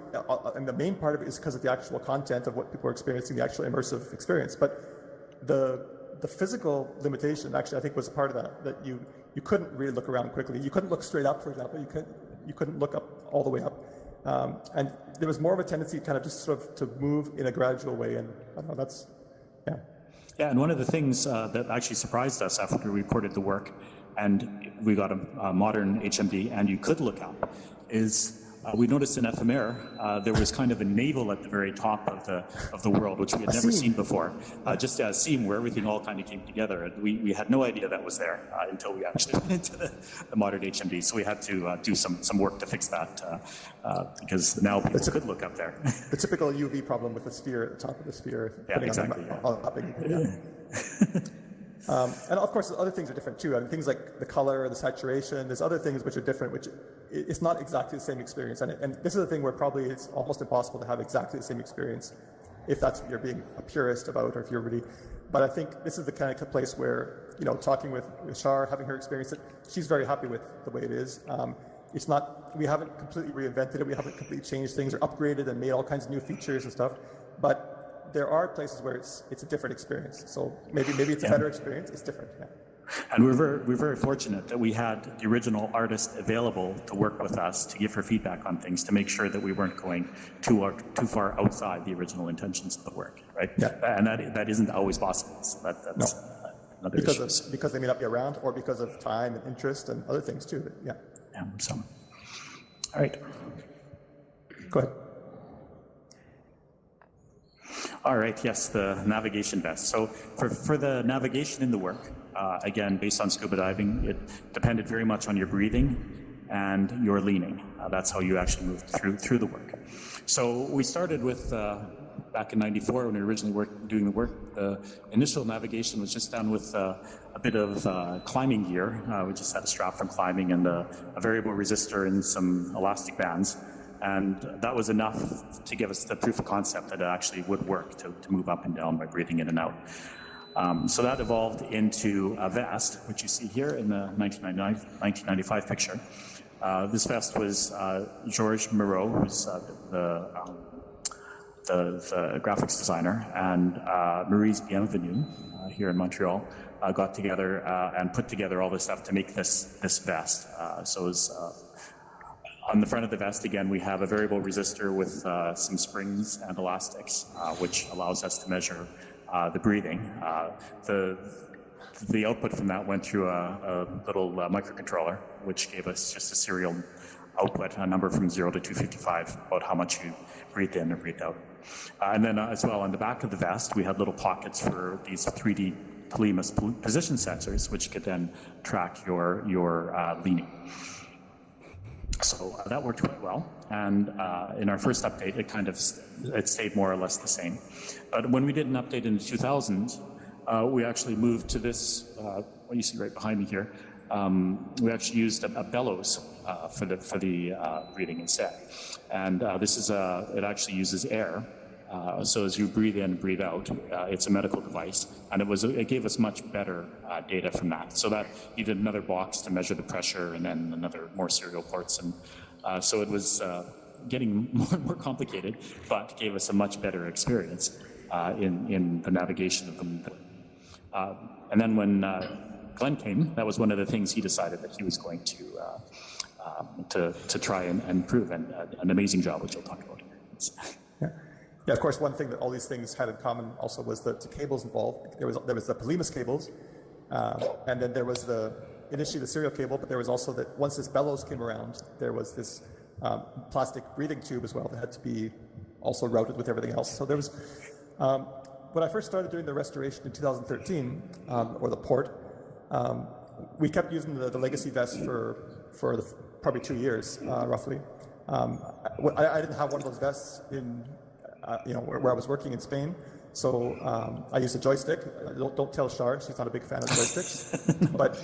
and the main part of it is because of the actual content of what people were experiencing, the actual immersive experience. But the physical limitation, actually, I think was a part of that you couldn't really look around quickly. You couldn't look straight up, for example. You couldn't look up all the way up. And there was more of a tendency kind of just sort of to move in a gradual way. And I don't know, that's, yeah. Yeah, and one of the things that actually surprised us after we recorded the work, and we got a modern HMD, and you could look up, is we noticed in Ephemer there was kind of a navel at the very top of the world, which we had never seen before. Just a seam where everything all kind of came together, and we had no idea that was there until we actually went into the modern HMD. So we had to do some work to fix that because now people could look up there. The typical UV problem with the sphere at the top of the sphere. Yeah, exactly. And of course, other things are different too. I mean, things like the color, the saturation. There's other things which are different, which it's not exactly the same experience. And this is the thing where probably it's almost impossible to have exactly the same experience, if that's what you're being a purist about, or if you're really. But I think this is the kind of place where, talking with Char, having her experience it, she's very happy with the way it is. It's not. We haven't completely reinvented it. We haven't completely changed things or upgraded and made all kinds of new features and stuff. But there are places where it's a different experience. So maybe it's a better experience. It's different. Yeah. And we're very fortunate that we had the original artist available to work with us to give her feedback on things, to make sure that we weren't going too far outside the original intentions of the work, right? Yeah. And that isn't always possible. So that's another issue. Because they may not be around, or because of time and interest and other things too. Yeah. Yeah. So, all right. Go ahead. All right, yes, the navigation vest. So for the navigation in the work, again, based on scuba diving, it depended very much on your breathing and your leaning. That's how you actually moved through the work. So we started with, back in '94 when we originally doing the work, the initial navigation was just done with a bit of climbing gear. We just had a strap from climbing and a variable resistor and some elastic bands. And that was enough to give us the proof of concept that it actually would work to move up and down by breathing in and out. So that evolved into a vest, which you see here in the 1995 picture. This vest was Georges Moreau, who's the graphics designer, and Maurice Bienvenu here in Montreal got together and put together all this stuff to make this vest. So it was on the front of the vest, again, we have a variable resistor with some springs and elastics, which allows us to measure the breathing. The output from that went through a little microcontroller, which gave us just a serial output, a number from 0 to 255, about how much you breathed in or breathed out. And then as well, on the back of the vest, we had little pockets for these 3D Polimas position sensors, which could then track your leaning. So that worked quite well, and in our first update, it stayed more or less the same. But when we did an update in 2000, we actually moved to this. What you see right behind me here, we actually used a bellows for the breathing instead, and it actually uses air. So as you breathe in and breathe out, it's a medical device, and it gave us much better data from that. So that you did another box to measure the pressure, and then more serial ports, and so it was getting more and more complicated, but gave us a much better experience in the navigation of them. And then when Glen came, that was one of the things he decided that he was going to try and improve, and an amazing job, which I'll talk about. Yeah, of course, one thing that all these things had in common also was the cables involved. There was the Polimas cables, and then there was initially the serial cable, but there was also that once this bellows came around, there was this plastic breathing tube as well that had to be also routed with everything else. So there was, when I first started doing the restoration in 2013, or the port, we kept using the legacy vest for probably 2 years, roughly. I didn't have one of those vests in where I was working in Spain, so I used a joystick. Don't tell Char, she's not a big fan of joysticks, but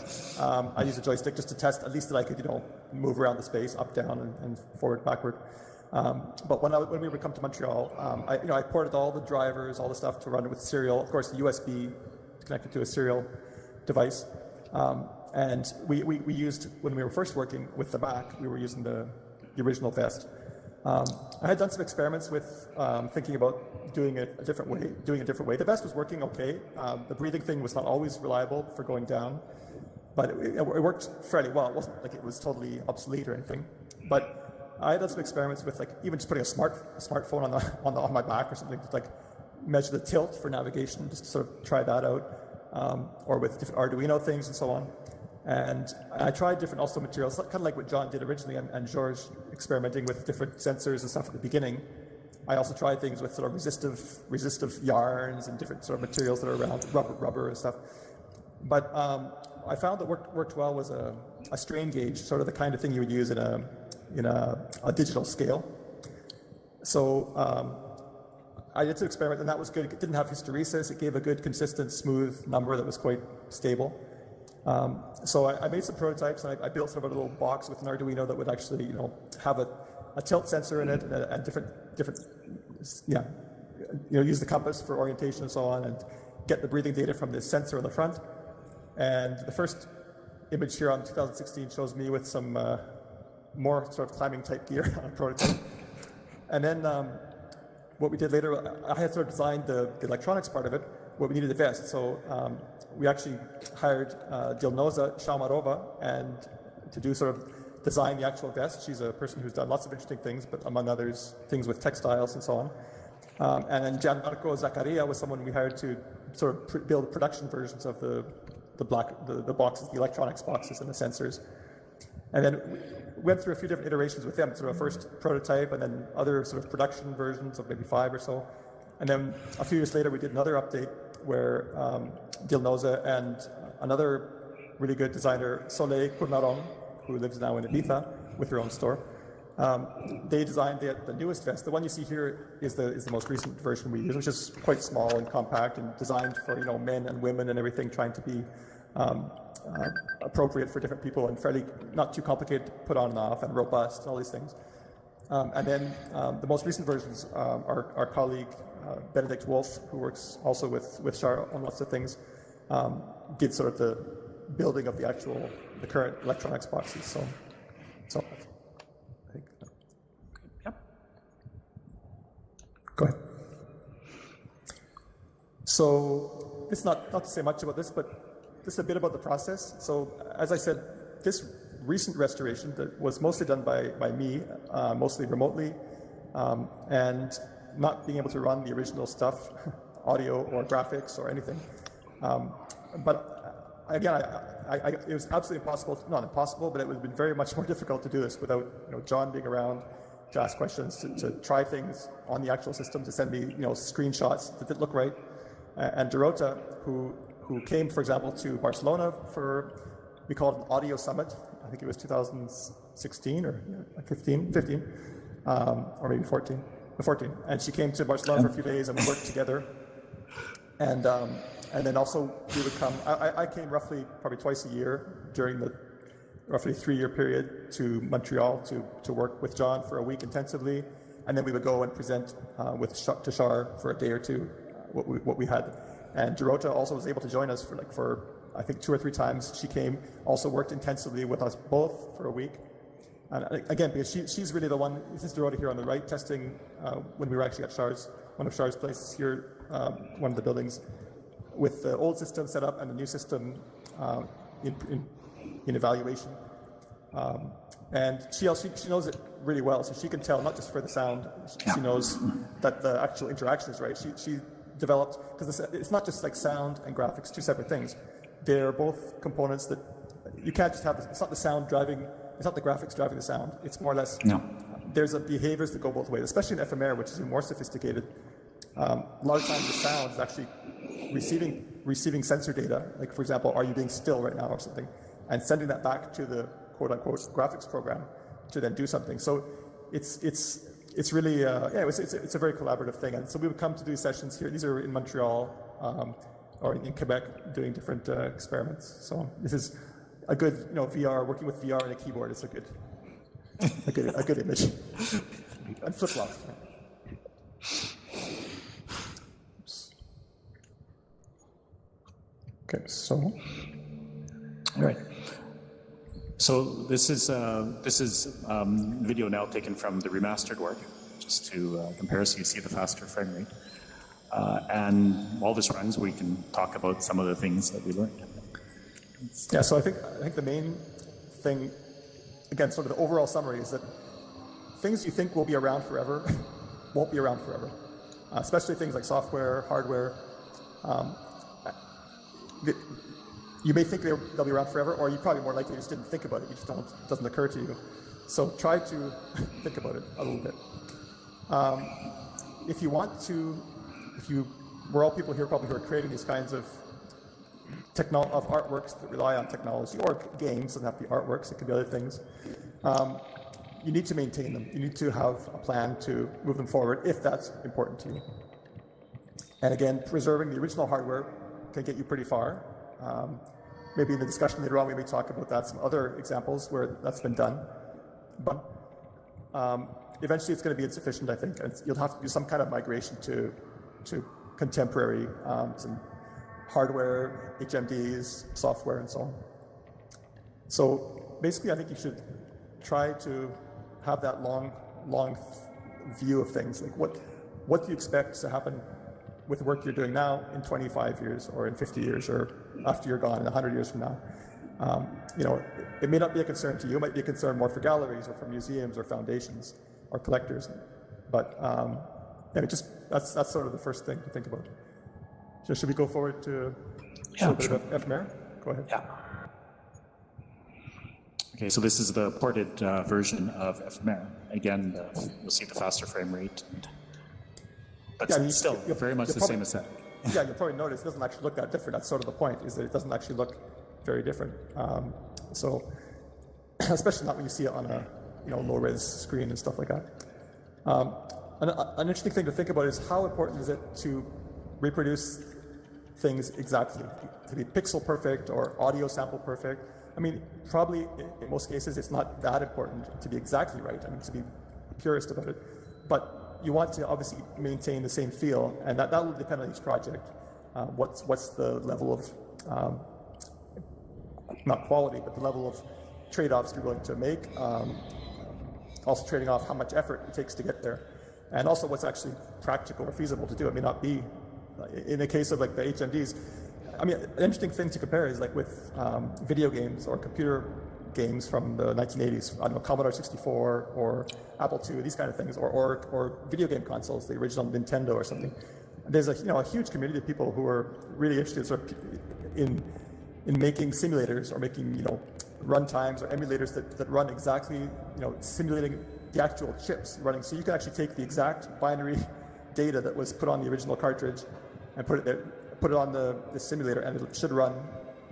I used a joystick just to test at least that I could, move around the space, up, down, and forward, backward. But when we would come to Montreal, I ported all the drivers, all the stuff to run it with serial. Of course, the USB connected to a serial device. And we used, when we were first working with the Mac, we were using the original vest. I had done some experiments with thinking about doing it a different way. The vest was working okay. The breathing thing was not always reliable for going down, but it worked fairly well. It wasn't like it was totally obsolete or anything. But I had done some experiments with even just putting a smartphone on my back or something to measure the tilt for navigation, just to sort of try that out, or with different Arduino things and so on. And I tried different also materials, kind of like what John did originally, and George experimenting with different sensors and stuff at the beginning. I also tried things with sort of resistive yarns and different sort of materials that are around, rubber and stuff. But I found that worked well was a strain gauge, sort of the kind of thing you would use in a digital scale. So I did some experiment, and that was good. It didn't have hysteresis. It gave a good, consistent, smooth number that was quite stable. So I made some prototypes, and I built sort of a little box with an Arduino that would actually, have a tilt sensor in it and different, use the compass for orientation and so on, and get the breathing data from this sensor on the front. And the first image here on 2016 shows me with some more sort of climbing type gear on a prototype. And then what we did later, I had sort of designed the electronics part of it, where we needed the vest. So we actually hired Dilnoza Shalmarova and to do sort of design the actual vest. She's a person who's done lots of interesting things, but among others, things with textiles and so on. And then Gianmarco Zaccaria was someone we hired to sort of build production versions of the boxes, the electronics boxes and the sensors. And then we went through a few different iterations with them, sort of a first prototype and then other sort of production versions of maybe 5 or so. And then a few years later, we did another update where Dilnoza and another really good designer, Soleil Cournaron, who lives now in Ibiza with her own store, they designed the newest vest. The one you see here is the most recent version we use, which is quite small and compact and designed for men and women and everything, trying to be appropriate for different people and fairly not too complicated to put on and off and robust and all these things. And then the most recent versions, our colleague Benedict Wolf, who works also with Char on lots of things, did sort of the building of the current electronics boxes. So I think. Yep. Go ahead. So this is not to say much about this, but just a bit about the process. So as I said, this recent restoration that was mostly done by me, mostly remotely, and not being able to run the original stuff, audio or graphics or anything. But again, it was absolutely impossible, not impossible, but it would have been very much more difficult to do this without John being around to ask questions, to try things on the actual system, to send me screenshots that didn't look right. And Dorota, who came, for example, to Barcelona for, we called it an audio summit. I think it was 2016 or 15, or maybe 14. And she came to Barcelona for a few days, and we worked together. And then also we would come. I came probably twice a year during the roughly 3-year period to Montreal to work with John for a week intensively, and then we would go and present to Char for a day or two what we had. And Dorota also was able to join us for I think 2 or 3 times. She came, also worked intensively with us both for a week. And again, because she's really the one, this is Dorota here on the right, testing when we were actually at one of Char's places here, one of the buildings, with the old system set up and the new system in evaluation. And she knows it really well, so she can tell, not just for the sound, she knows that the actual interaction is right. She developed, because it's not just like sound and graphics, 2 separate things. They're both components that you can't just have, it's not the sound driving, it's not the graphics driving the sound. It's more or less, there's behaviors that go both ways, especially in FMR, which is more sophisticated. A lot of times the sound is actually receiving sensor data, like for example, are you being still right now or something, and sending that back to the quote-unquote graphics program to then do something. So it's really, it's a very collaborative thing. And so we would come to these sessions here. These are in Montreal or in Quebec doing different experiments. So this is a good, VR, working with VR and a keyboard is a good image. And flip-flops. Okay, so. All right. So this is video now taken from the remastered work, just to compare so you see the faster frame rate. And while this runs, we can talk about some of the things that we learned. Yeah, so I think the main thing, again, sort of the overall summary is that things you think will be around forever won't be around forever, especially things like software, hardware. You may think they'll be around forever, or you probably more likely just didn't think about it. You just don't, it doesn't occur to you. So try to think about it a little bit. If you want to, we're all people here probably who are creating these kinds of artworks that rely on technology, or games, doesn't have to be artworks, it could be other things. You need to maintain them. You need to have a plan to move them forward if that's important to you. And again, preserving the original hardware can get you pretty far. Maybe in the discussion later on we may talk about that, some other examples where that's been done. But eventually it's going to be insufficient, I think, and you'll have to do some kind of migration to contemporary, some hardware, HMDs, software, and so on. So basically I think you should try to have that long view of things. Like what do you expect to happen with the work you're doing now in 25 years or in 50 years or after you're gone in 100 years from now? It may not be a concern to you. It might be a concern more for galleries or for museums or foundations or collectors. But that's sort of the first thing to think about. So should we go forward to show a bit of ephemera? Go ahead. Yeah. Okay, so this is the ported version of ephemera. Again, you'll see the faster frame rate. But still, very much the same as that. Yeah, you'll probably notice it doesn't actually look that different. That's sort of the point, is that it doesn't actually look very different. So, especially not when you see it on a low-res screen and stuff like that. An interesting thing to think about is how important is it to reproduce things exactly, to be pixel perfect or audio sample perfect. I mean, probably in most cases it's not that important to be exactly right. I mean, to be purist about it, but you want to obviously maintain the same feel, and that will depend on each project. What's the level of not quality, but the level of trade-offs you're willing to make. Also trading off how much effort it takes to get there, and also what's actually practical or feasible to do. It may not be. In the case of like the HMDs, I mean, an interesting thing to compare is like with video games or computer games from the 1980s. I don't know, Commodore 64 or Apple II, these kind of things, or video game consoles, the original Nintendo or something. There's a huge community of people who are really interested sort of in making simulators or making run times or emulators that run exactly simulating the actual chips running. So you can actually take the exact binary data that was put on the original cartridge and put it on the simulator, and it should run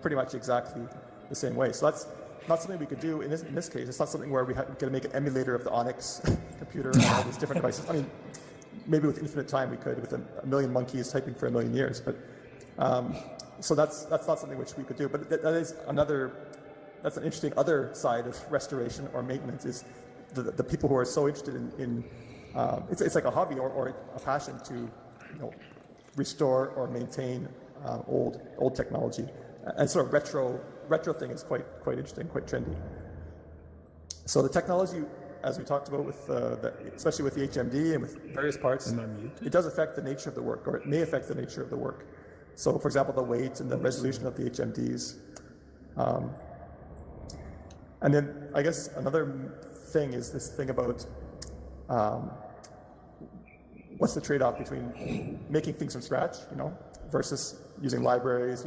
pretty much exactly the same way. So that's not something we could do in this case. It's not something where we're going to make an emulator of the Onyx computer and all these different devices. I mean, maybe with infinite time we could, with a million monkeys typing for a million years. But so that's not something which we could do. But that's an interesting other side of restoration or maintenance, is the people who are so interested in it's like a hobby or a passion to restore or maintain old technology, and sort of retro thing is quite interesting, quite trendy. So the technology, as we talked about, with especially with the HMD and with various parts, it does affect the nature of the work, or it may affect the nature of the work. So, for example, the weight and the resolution of the HMDs. And then I guess another thing is this thing about what's the trade-off between making things from scratch, versus using libraries,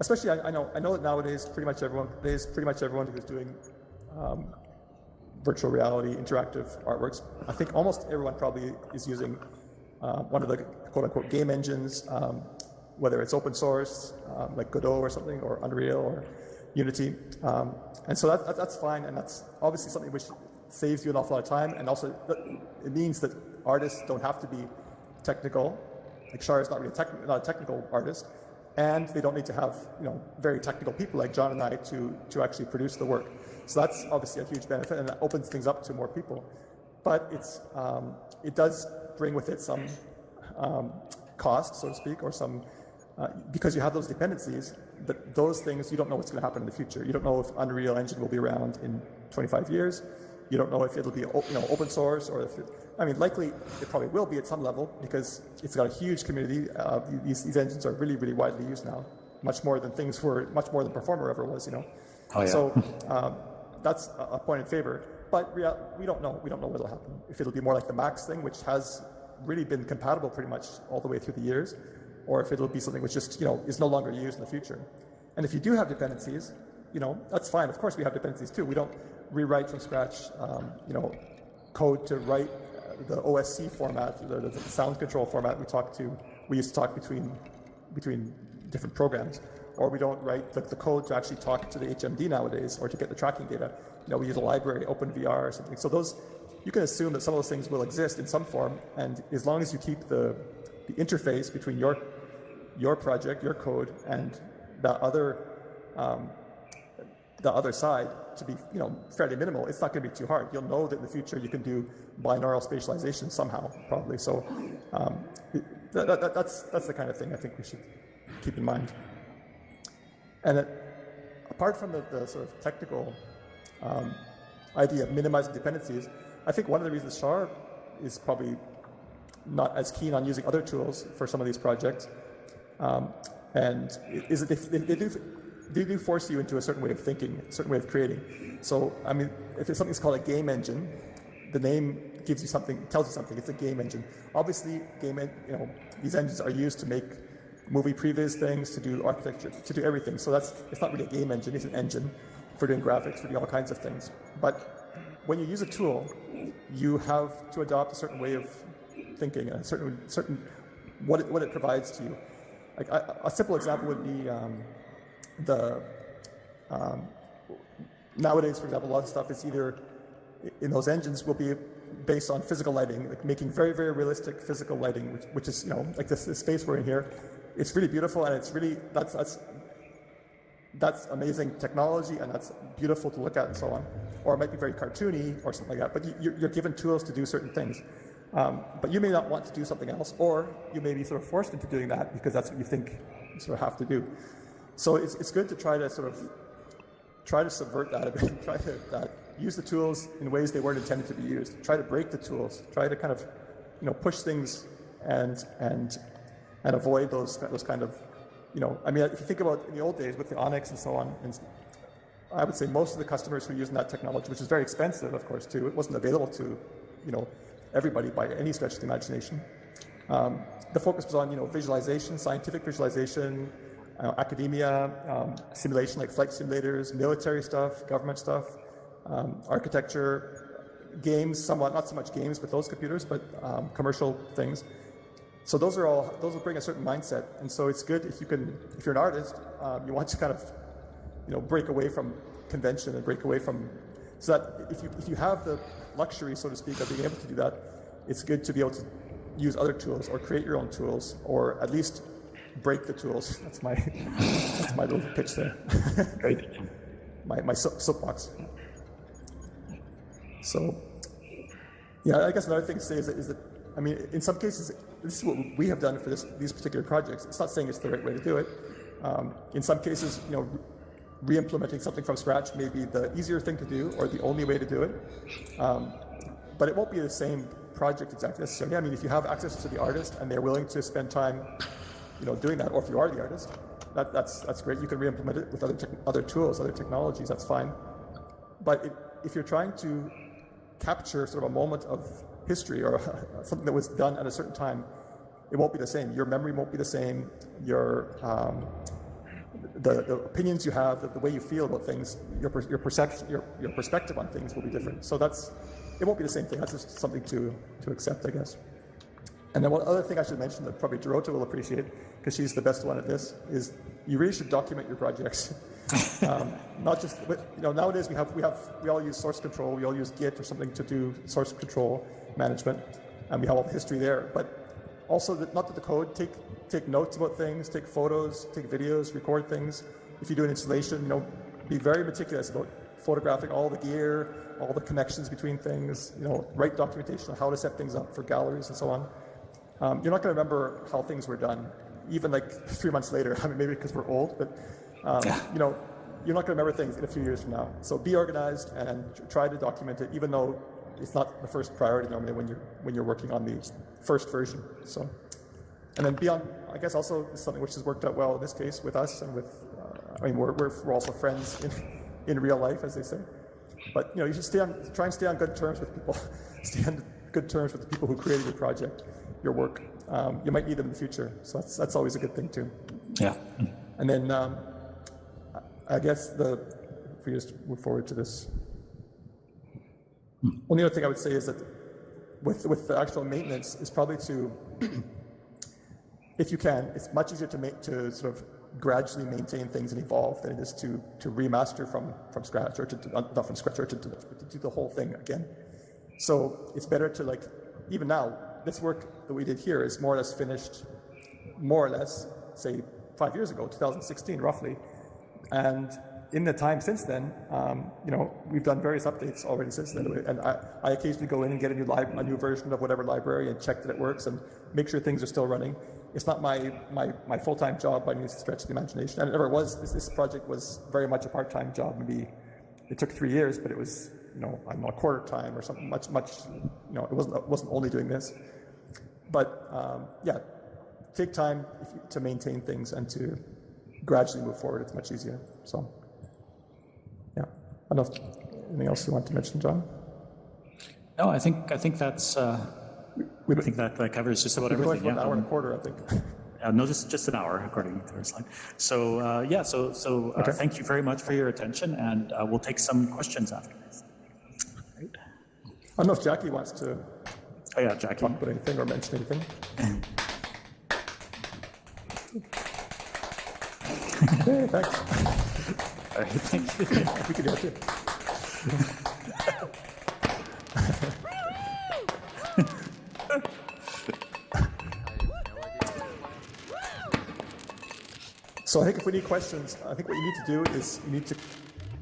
especially I know that nowadays pretty much everyone who's doing virtual reality interactive artworks, I think almost everyone probably is using one of the quote-unquote game engines, whether it's open source like Godot or something, or Unreal or Unity, and so that's fine, and that's obviously something which saves you an awful lot of time, and also it means that artists don't have to be technical. Like Char is not really not a technical artist, and they don't need to have very technical people like John and I to actually produce the work. So that's obviously a huge benefit, and that opens things up to more people. but it does bring with it some cost, so to speak, or some because you have those dependencies. But those things, you don't know what's going to happen in the future. You don't know if Unreal Engine will be around in 25 years. You don't know if it'll be open source, or if likely it probably will be at some level, because it's got a huge community. These engines are really, really widely used now, much more than Performer ever was. Oh, yeah. So that's a point in favor. But we don't know. We don't know what'll happen. If it'll be more like the Max thing, which has really been compatible pretty much all the way through the years, or if it'll be something which just is no longer used in the future. And if you do have dependencies, that's fine. Of course, we have dependencies too. We don't rewrite from scratch, code to write the OSC format, the sound control format we used to talk between different programs, or we don't write the code to actually talk to the HMD nowadays, or to get the tracking data. We use a library, OpenVR or something. So you can assume that some of those things will exist in some form, and as long as you keep the interface between your project, your code, and the other side to be fairly minimal, it's not going to be too hard. You'll know that in the future you can do binaural spatialization somehow, probably. So that's the kind of thing I think we should keep in mind. And apart from the sort of technical idea of minimizing dependencies, I think one of the reasons Char is probably not as keen on using other tools for some of these projects, and is that they do force you into a certain way of thinking, a certain way of creating. So, if it's something's called a game engine, the name gives you something, tells you something. It's a game engine. Obviously, these engines are used to make movie previs things, to do architecture, to do everything. So it's not really a game engine. It's an engine for doing graphics, for doing all kinds of things. But when you use a tool, you have to adopt a certain way of thinking, a certain what it provides to you. Like a simple example would be nowadays, for example, a lot of stuff is either in those engines will be based on physical lighting, like making very, very realistic physical lighting, which is like this space we're in here. It's really beautiful, and it's really that's amazing technology, and that's beautiful to look at, and so on. Or it might be very cartoony or something like that. But you're given tools to do certain things. But you may not want to do something else, or you may be sort of forced into doing that because that's what you think you sort of have to do. So it's good to try to subvert that a bit, try to use the tools in ways they weren't intended to be used. Try to break the tools. Try to kind of push things and avoid those kind of if you think about in the old days with the Onyx and so on, and I would say most of the customers who are using that technology, which is very expensive, of course, too, it wasn't available to everybody by any stretch of the imagination. The focus was on visualization, scientific visualization, academia, simulation like flight simulators, military stuff, government stuff, architecture, games, somewhat, not so much games with those computers, but commercial things. So those will bring a certain mindset, and so it's good if you're an artist, you want to kind of break away from convention and break away from, so that if you have the luxury, so to speak, of being able to do that, it's good to be able to use other tools or create your own tools, or at least break the tools. That's my little pitch there. Great. my soapbox. So yeah, I guess another thing to say is that in some cases, this is what we have done for these particular projects. It's not saying it's the right way to do it. In some cases, re-implementing something from scratch may be the easier thing to do, or the only way to do it. But it won't be the same project exactly necessarily. If you have access to the artist and they're willing to spend time, doing that, or if you are the artist, that's great. You can re-implement it with other tools, other technologies. That's fine. But if you're trying to capture sort of a moment of history or something that was done at a certain time, it won't be the same. Your memory won't be the same. Your the opinions you have, the way you feel about things, your perception, your perspective on things will be different. So it won't be the same thing. That's just something to accept, I guess. And then one other thing I should mention that probably Dorota will appreciate, because she's the best one at this, is you really should document your projects. Not just nowadays we all use source control. We all use Git or something to do source control management, and we have all the history there. But also, not that the code, take notes about things, take photos, take videos, record things. If you do an installation, be very meticulous about photographing all the gear, all the connections between things, write documentation on how to set things up for galleries and so on. You're not going to remember how things were done, even like 3 months later. I mean, maybe because we're old, but you're not going to remember things in a few years from now. So be organized and try to document it, even though it's not the first priority normally when you're working on the first version. So, and then beyond, I guess also something which has worked out well in this case with us and with, we're also friends in real life, as they say. But you should try and stay on good terms with people. Stay on good terms with the people who created your project, your work. You might need them in the future, so that's always a good thing too. Yeah. And then I guess if we just move forward to this. Only other thing I would say is that with the actual maintenance is probably to, if you can, it's much easier to sort of gradually maintain things and evolve than it is to remaster from scratch, or not from scratch, or to do the whole thing again. So it's better to even now, this work that we did here is more or less finished, say 5 years ago, 2016 roughly. And in the time since then, we've done various updates already since then. And I occasionally go in and get a new version of whatever library and check that it works and make sure things are still running. It's not my full-time job by any stretch of the imagination. And it never was. This project was very much a part-time job. Maybe it took 3 years, but it was, a quarter time or something much, it wasn't only doing this. But take time to maintain things and to gradually move forward. It's much easier. So, I don't know if anything else you want to mention, John? No, I think that's. I think that covers just about everything. An hour and a quarter, I think. No, just an hour, according to our slide. So, Okay. Thank you very much for your attention, and we'll take some questions after this. Right. I don't know if Jackie wants to Jackie. talk about anything or mention anything. Okay, thanks. All right, thank you. We could get it. So I think if we need questions, I think what you need to do is you need to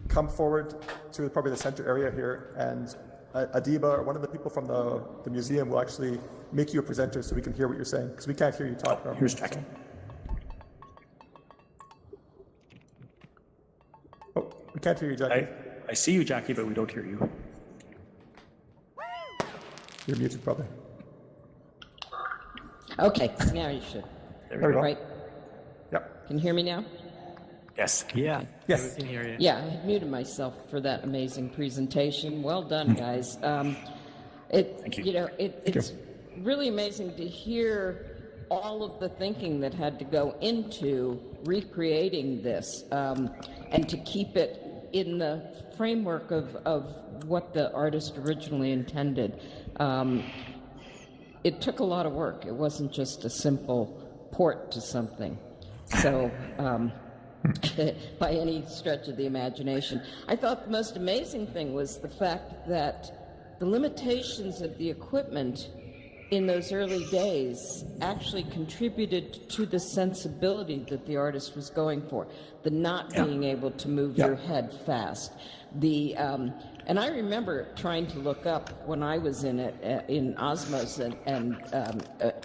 come forward to probably the center area here, and Adiba or one of the people from the museum will actually make you a presenter so we can hear what you're saying, because we can't hear you talk. Here's Jackie. Oh, we can't hear you, Jackie. I see you, Jackie, but we don't hear you. You're muted, probably. Okay, now you should. There we go. Right? Yep. Can you hear me now? Yes. Yeah. Yes. We can hear you. Yeah, I had muted myself for that amazing presentation. Well done, guys. Thank you. It's really amazing to hear all of the thinking that had to go into recreating this, and to keep it in the framework of what the artist originally intended. It took a lot of work. It wasn't just a simple port to something. So, by any stretch of the imagination. I thought the most amazing thing was the fact that the limitations of the equipment in those early days actually contributed to the sensibility that the artist was going for, the not being able to move your head fast. And I remember trying to look up when I was in it, in Osmos and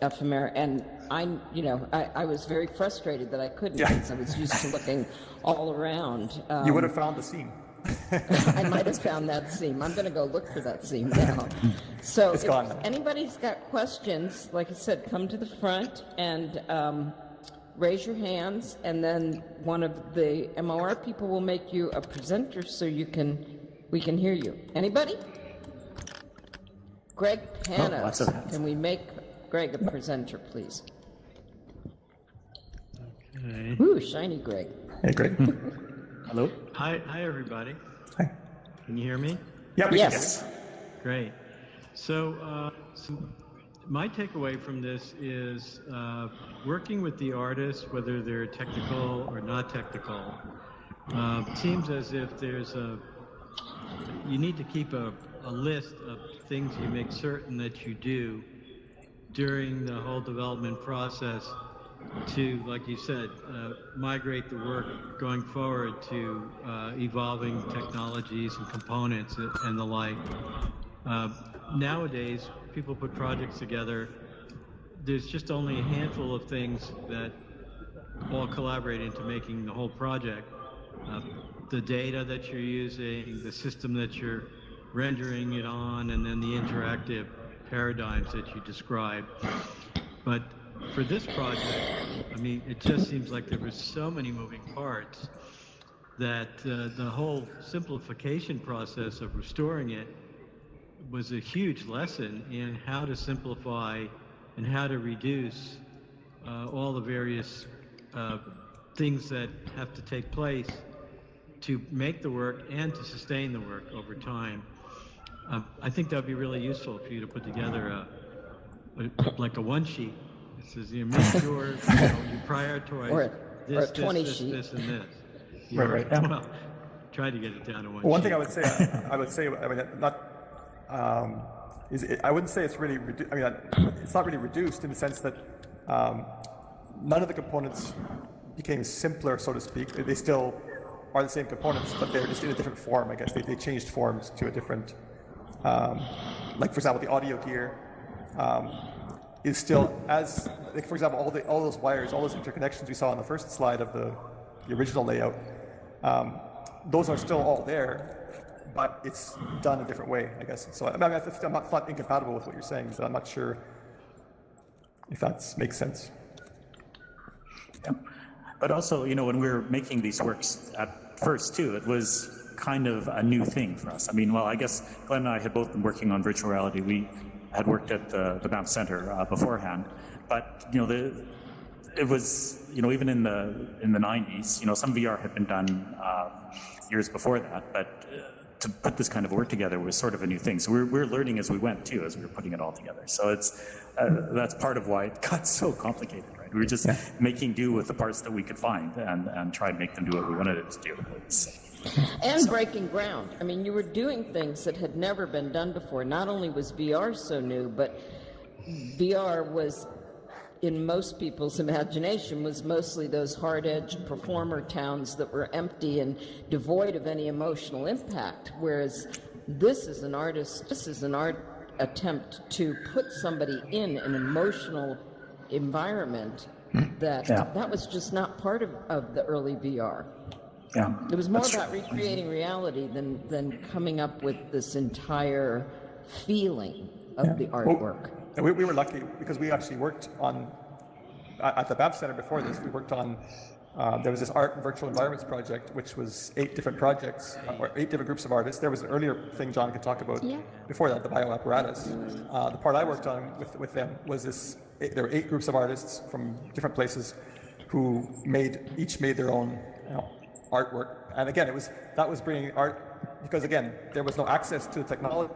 Ephemera, and I was very frustrated that I couldn't, because I was used to looking all around. You would have found the seam. I might have found that seam. I'm going to go look for that seam now. So It's if gone now. anybody's got questions, like I said, come to the front and raise your hands, and then one of the MOR people will make you a presenter so we can hear you. Anybody? Greg Hanna. lots of hands. Can we make Greg a presenter, please? Okay. Ooh, shiny Greg. Hey, great. Hello? Hi, everybody. Hi. Can you hear me? Yeah, Yes. Great. So my takeaway from this is working with the artists, whether they're technical or not technical, seems as if you need to keep a list of things you make certain that you do during the whole development process to, like you said, migrate the work going forward to evolving technologies and components and the like. Nowadays, people put projects together. There's just only a handful of things that all collaborate into making the whole project. The data that you're using, the system that you're rendering it on, and then the interactive paradigms that you described. But for this project, I mean, it just seems like there were so many moving parts that the whole simplification process of restoring it was a huge lesson in how to simplify and how to reduce all the various things that have to take place to make the work and to sustain the work over time. I think that would be really useful for you to put together like a one sheet. It says, you make sure you prioritize this, 20 this, sheet. this, and this. Right. Yeah. Well, try to get it down to one One sheet. thing I would say, I mean, I wouldn't say it's really, it's not really reduced in the sense that none of the components became simpler, so to speak. They still are the same components, but they're just in a different form, I guess. They changed forms to a different, like for example, the audio gear is still as, like for example, all those wires, all those interconnections we saw on the first slide of the original layout, those are still all there, but it's done a different way, I guess. So I mean, it's not incompatible with what you're saying, but I'm not sure if that makes sense. Yeah. But also, when we were making these works at first too, it was kind of a new thing for us. I mean, well, I guess Glenn and I had both been working on virtual reality. We had worked at the Banff Center beforehand, but it was even in the 90s, some VR had been done years before that, but to put this kind of work together was sort of a new thing. So we're learning as we went too, as we were putting it all together. So it's that's part of why it got so complicated, right? We were just making do with the parts that we could find and try and make them do what we wanted it to do. And breaking ground. I mean, you were doing things that had never been done before. Not only was VR so new, but VR was, in most people's imagination, was mostly those hard-edged performer towns that were empty and devoid of any emotional impact. Whereas this is an art attempt to put somebody in an emotional environment that was just not part of the early VR. Yeah, it was more about recreating reality than coming up with this entire feeling of the artwork. Well, we were lucky because we actually worked on, at the Banff Center before this, we worked on, there was this art and virtual environments project, which was 8 different projects, or 8 different groups of artists. There was an earlier thing John could talk about before that, the bioapparatus. The part I worked on with them was this, there were 8 groups of artists from different places who each made their own artwork. And again, that was bringing art, because again, there was no access to the technology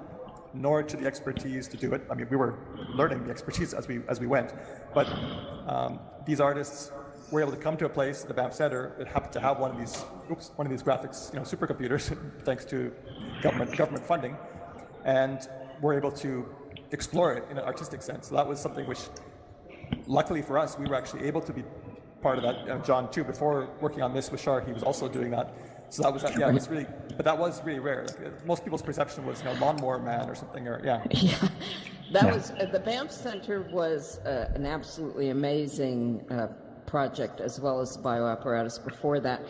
nor to the expertise to do it. I mean, we were learning the expertise as we went, but these artists were able to come to a place, the Banff Center, that happened to have one of these graphics, supercomputers, thanks to government funding, and were able to explore it in an artistic sense. So that was something which, luckily for us, we were actually able to be part of that. John too, before working on this with Char, he was also doing that. So that was, it was really, but that was really rare. Like, most people's perception was, Lawnmower Man or something, or That was, the Banff Center was an absolutely amazing project, as well as the bioapparatus before that.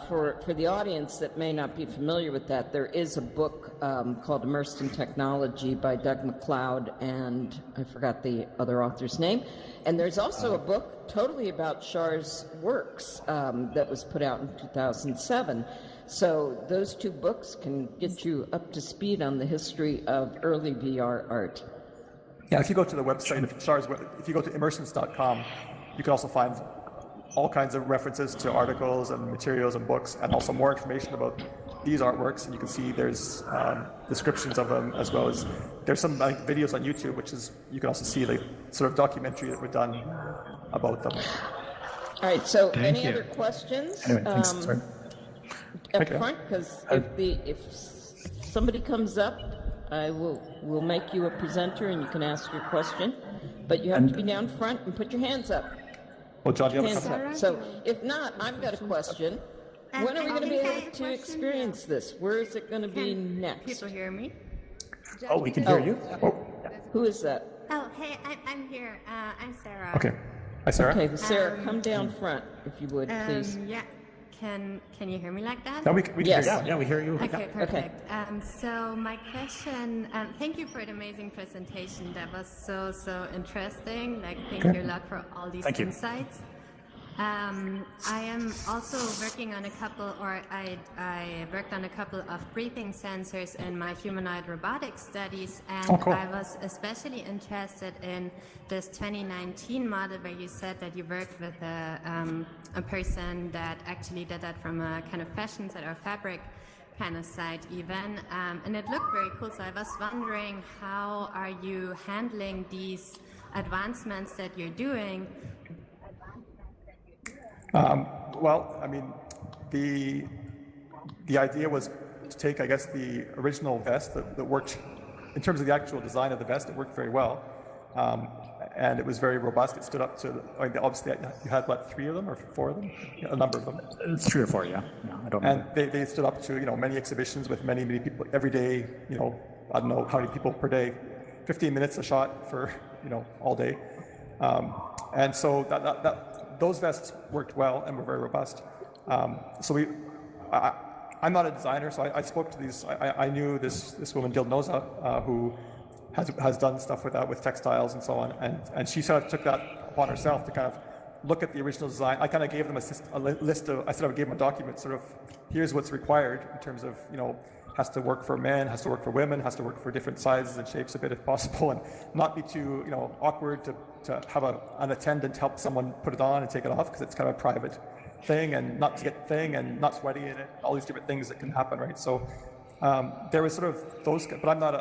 For the audience that may not be familiar with that, there is a book called Immersed in Technology by Doug McLeod, and I forgot the other author's name. And there's also a book totally about Char's works that was put out in 2007. So those 2 books can get you up to speed on the history of early VR art. Yeah, if you go to the website of Char's, if you go to immersions.com, you can also find all kinds of references to articles and materials and books, and also more information about these artworks. And you can see there's descriptions of them, as well as there's some videos on YouTube, which is, you can also see the sort of documentary that were done about them. All right, so any other questions? Anyway, thanks. Sorry. Up front, because if somebody comes up, we'll make you a presenter and you can ask your question, but you have to be down front and put your hands up. Well, John, do you have a Hands comment? up. So if not, I've got a question. When are we going to be able to experience this? Where is it going to be next? People hear me? Oh, we can hear you. Oh, Who is that? Oh, hey, I'm here. I'm Sarah. okay. Hi, Sarah. Okay, Sarah, come down front, if you would, please. Yeah. Can you hear me like that? Now we can Yes. hear you. Yeah, we hear you. Okay, Yeah. perfect. So my question, thank you for the amazing presentation. That was so interesting. Like, thank you a lot for all these Thank you. insights. I am also working on a couple, or I worked on a couple of breathing sensors in my humanoid robotics studies, and Oh, cool. I was especially interested in this 2019 model where you said that you worked with a person that actually did that from a kind of fashion side or fabric kind of side even, and it looked very cool. So I was wondering, how are you handling these advancements that you're doing? Well, I mean, the idea was to take, I guess, the original vest that worked, in terms of the actual design of the vest, it worked very well. And it was very robust. It stood up to, I mean, obviously, you had, what, 3 of them or 4 of them? Yeah, a number of them. It's 3 or 4, yeah. I don't And know. they stood up to, many exhibitions with many people every day, I don't know how many people per day, 15 minutes a shot for, all day. And so those vests worked well and were very robust. I'm not a designer, so I spoke to these. I knew this woman, Dilnoza, who has done stuff with that, with textiles and so on, and she sort of took that upon herself to kind of look at the original design. I kind of gave them a list of. I sort of gave them a document, sort of, here's what's required in terms of, has to work for men, has to work for women, has to work for different sizes and shapes a bit if possible, and not be too, awkward to have an attendant help someone put it on and take it off, because it's kind of a private thing, and not to get thing, and not sweaty in it, all these different things that can happen, right? So there was sort of those, but I'm not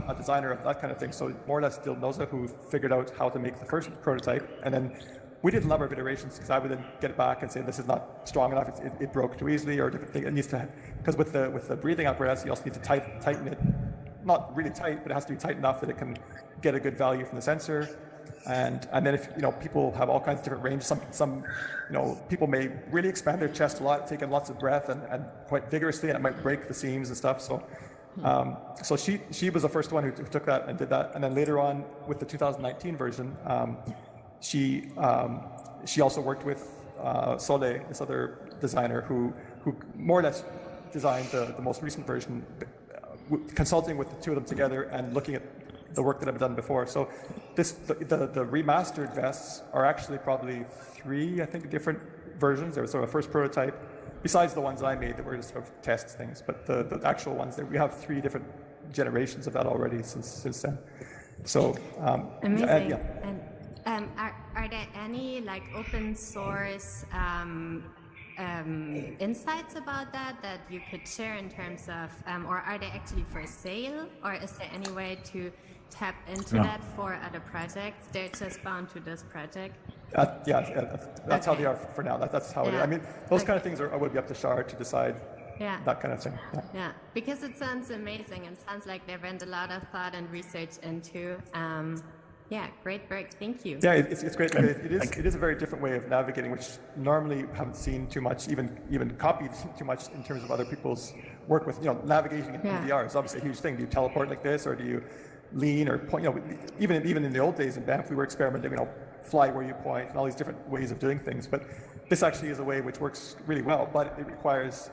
a designer of that kind of thing. So more or less, Dilnoza, who figured out how to make the first prototype, and then we did a number of iterations, because I would then get it back and say, this is not strong enough, it broke too easily, or a different thing. It needs to, because with the breathing apparatus, you also need to tighten it, not really tight, but it has to be tight enough that it can get a good value from the sensor. And then if, people have all kinds of different ranges, some people may really expand their chest a lot, take in lots of breath and quite vigorously, and it might break the seams and stuff. So so she was the first one who took that and did that. And then later on with the 2019 version, she also worked with Soleil, this other designer who more or less designed the most recent version, consulting with the two of them together and looking at the work that I've done before. So the remastered vests are actually probably 3, I think, different versions. There was sort of a first prototype, besides the ones that I made that were just sort of test things. But the actual ones, we have 3 different generations of that already since then. So amazing. And are there any like open source insights about that you could share in terms of, or are they actually for sale, or is there any way to tap into that for other projects? They're just bound to this project. That's how they are for now. That's how it is. I mean, those kind of things would be up to Char to decide. Yeah. That kind of thing. Yeah, because it sounds amazing and sounds like they went a lot of thought and research into. Yeah, great work. Thank you. Yeah, it's great. It is a very different way of navigating, which normally haven't seen too much, even copied too much in terms of other people's work with, navigating in VR is obviously a huge thing. Do you teleport like this, or do you lean or point? Even in the old days in Banff, we were experimenting, fly where you point, and all these different ways of doing things. But this actually is a way which works really well, but it requires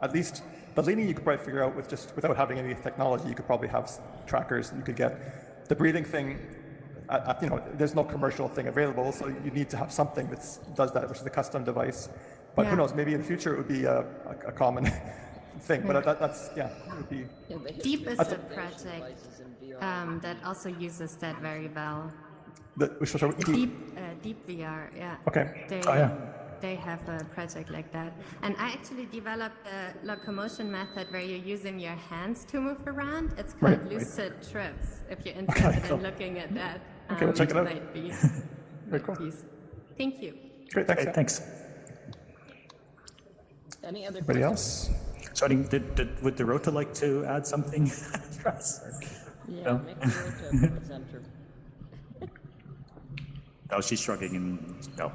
at least the leaning you could probably figure out without having any technology. You could probably have trackers that you could get. The breathing thing, there's no commercial thing available, so you need to have something that does that, which is a custom device. But who knows? Maybe in the future it would be a common thing. But it would be. Deep is a project that also uses that very well. Deep VR, yeah. Okay. They have a project like that. And I actually developed a locomotion method where you're using your hands to move around. It's called Lucid Trips, if you're interested in looking at that. Okay, we'll check it out. Might be Very cool. piece. Thank you. Great, thanks. Okay, thanks. Any other Anybody questions? else? So would Dorota like to add something? Yeah, No? make the presenter. Oh, she's shrugging and no.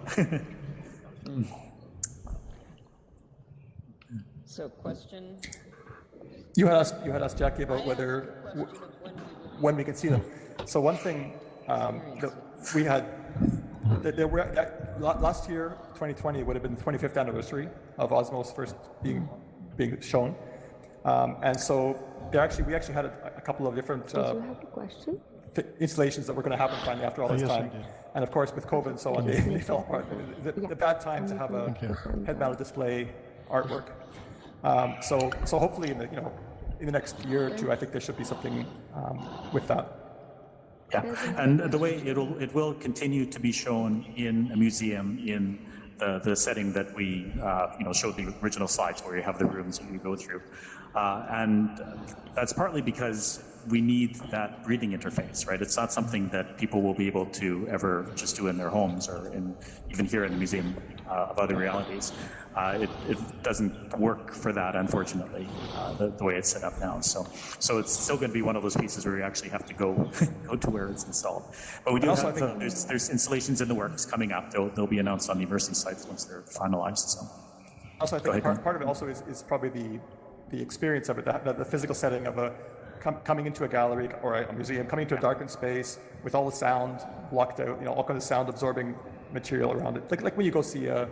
So question? You had asked Jackie about whether when we can see them. So one thing that we had, there were last year, 2020 would have been the 25th anniversary of OSMO's first being shown, and so we actually had a couple of different Did you have a question? installations that were going to happen finally after all this time. And of course, with COVID and so on, they fell apart. The bad time to have a head-mounted display artwork. So hopefully in the next year or two, I think there should be something with that. Yeah, and the way it will continue to be shown in a museum in the setting that we showed the original slides where you have the rooms that you go through, and that's partly because we need that reading interface, right? It's not something that people will be able to ever just do in their homes or even here in the Museum of Other Realities. It doesn't work for that, unfortunately, the way it's set up now. So it's still going to be one of those pieces where you actually have to go to where it's installed. But we do also have there's installations in the works coming up. They'll be announced on the Immersed sites once they're finalized. So also, I think part of it also is probably the experience of it, the physical setting of coming into a gallery or a museum, coming into a darkened space with all the sound blocked out, all kind of sound absorbing material around it. Like when you go to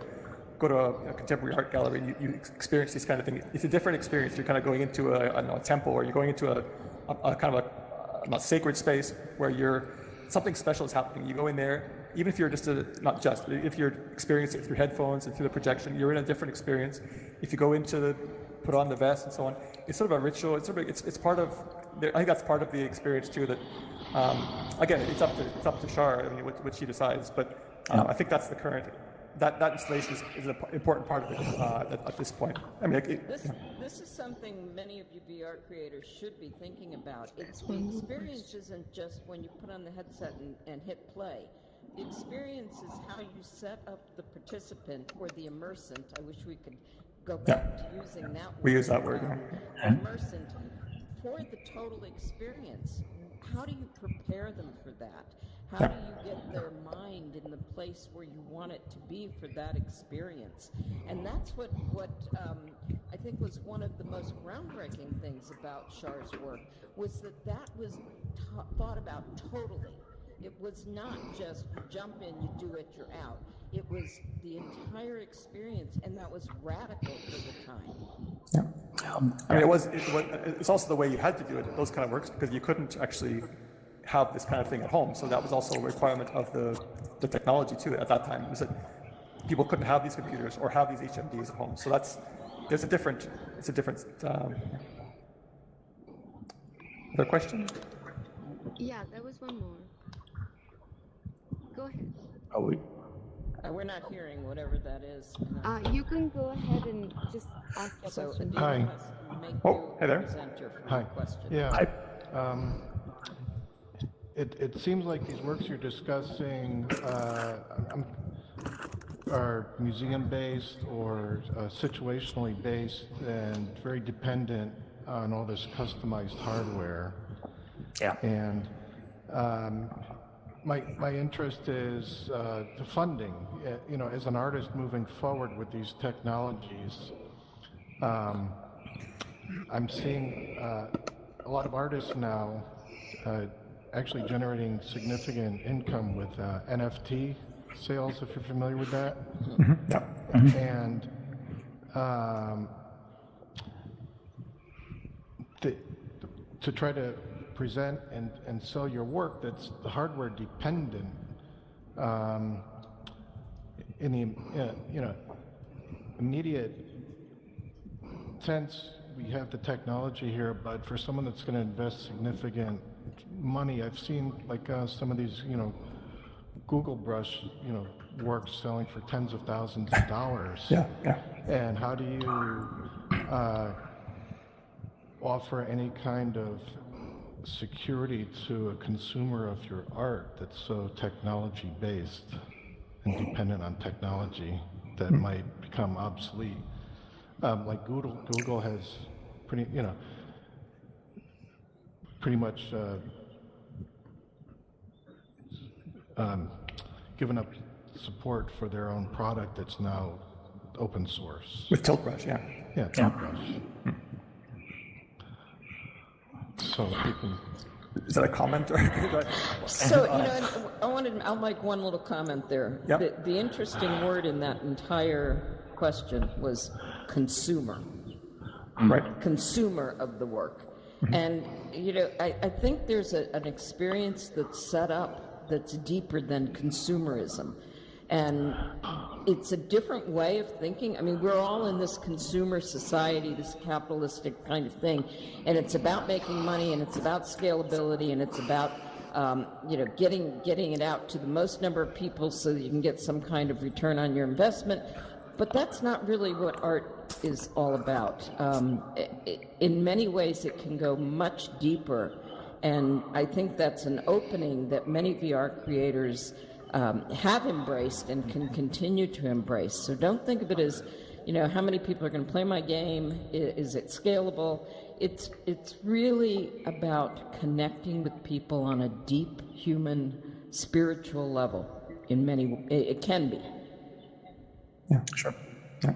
a contemporary art gallery, you experience these kind of things. It's a different experience. You're kind of going into a temple, or you're going into a kind of a sacred space where something special is happening. You go in there, even if you're if you're experiencing it through headphones and through the projection, you're in a different experience. If you go put on the vest and so on, it's sort of a ritual. It's part of. I think that's part of the experience too. That again, it's up to Char. I mean, what she decides. But I think that's the current. That installation is an important part of it at this point. I mean, this is something many of you VR creators should be thinking about. The experience isn't just when you put on the headset and hit play. The experience is how you set up the participant or the immersant. I wish we could go back to using that word. We use that word. Immersant for the total experience. How do you prepare them for that? How do you get their mind in the place where you want it to be for that experience? And that's what I think was one of the most groundbreaking things about Char's work, was that was thought about totally. It was not just you jump in, you do it, you're out. It was the entire experience, and that was radical for the time. I mean, it's also the way you had to do it, those kind of works, because you couldn't actually have this kind of thing at home. So that was also a requirement of the technology too at that time, was that people couldn't have these computers or have these HMDs at home. So it's a different. Other question? Yeah, there was one more. Go ahead. We're not hearing whatever that is. You can go ahead and just ask your question. Hi. Hey there. Hi. Question. Yeah. It seems like these works you're discussing are museum-based or situationally based and very dependent on all this customized hardware. Yeah. And my interest is the funding. As an artist moving forward with these technologies, I'm seeing a lot of artists now actually generating significant income with NFT sales, if you're familiar with that. Mm-hmm. Yeah. Mm-hmm. And to try to present and sell your work that's the hardware dependent, in the immediate sense, we have the technology here, but for someone that's going to invest significant money, I've seen like some of these Google Brush works selling for tens of thousands of dollars. Yeah. And how do you offer any kind of security to a consumer of your art that's so technology based and dependent on technology that might become obsolete? Like Google has pretty much given up support for their own product that's now open source. With Tiltbrush, yeah. Yeah, Tiltbrush. So you can. Is that a comment or? So, and I'll make one little comment there. Yep. The interesting word in that entire question was consumer. Right. Consumer of the work. And, I think there's an experience that's set up that's deeper than consumerism. And it's a different way of thinking. I mean, we're all in this consumer society, this capitalistic kind of thing, and it's about making money, and it's about scalability, and it's about, getting it out to the most number of people so that you can get some kind of return on your investment. But that's not really what art is all about. In many ways, it can go much deeper, and I think that's an opening that many VR creators have embraced and can continue to embrace. So don't think of it as, how many people are going to play my game? Is it scalable? It's really about connecting with people on a deep human, spiritual level. It can be. Yeah. Sure. Yeah.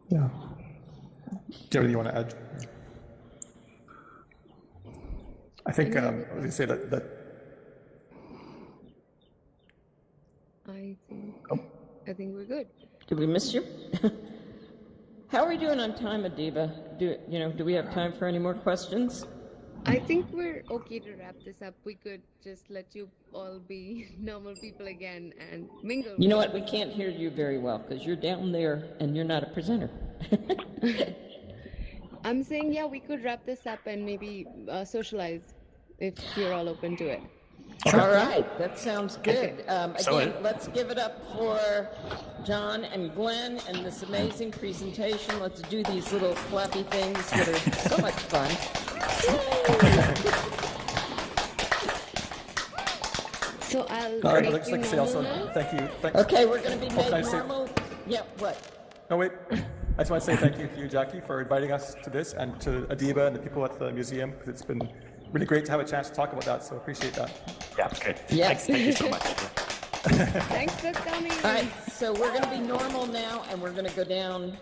Yeah. Jerry, you want to add? I think I was going to say that. I think we're good. Did we miss you? How are we doing on time, Adiba? Do we have time for any more questions? I think we're okay to wrap this up. We could just let you all be normal people again and mingle. You know what? We can't hear you very well because you're down there and you're not a presenter. I'm saying, yeah, we could wrap this up and maybe socialize if you're all open to it. All right, that sounds good. So Again, let's give it up for John and Glenn and this amazing presentation. Let's do these little flappy things that are so much fun. So I'll All right, I'd make like you to say also normal now. thank you. Okay, we're going to be Can I made say- normal. Yeah, what? No, wait. I just want to say thank you to you, Jackie, for inviting us to this, and to Adiba and the people at the museum, because it's been really great to have a chance to talk about that, so appreciate that. Yeah, good. Yes. Thank you so much. Thanks for coming. All right, so we're going to be normal now, and we're going to go down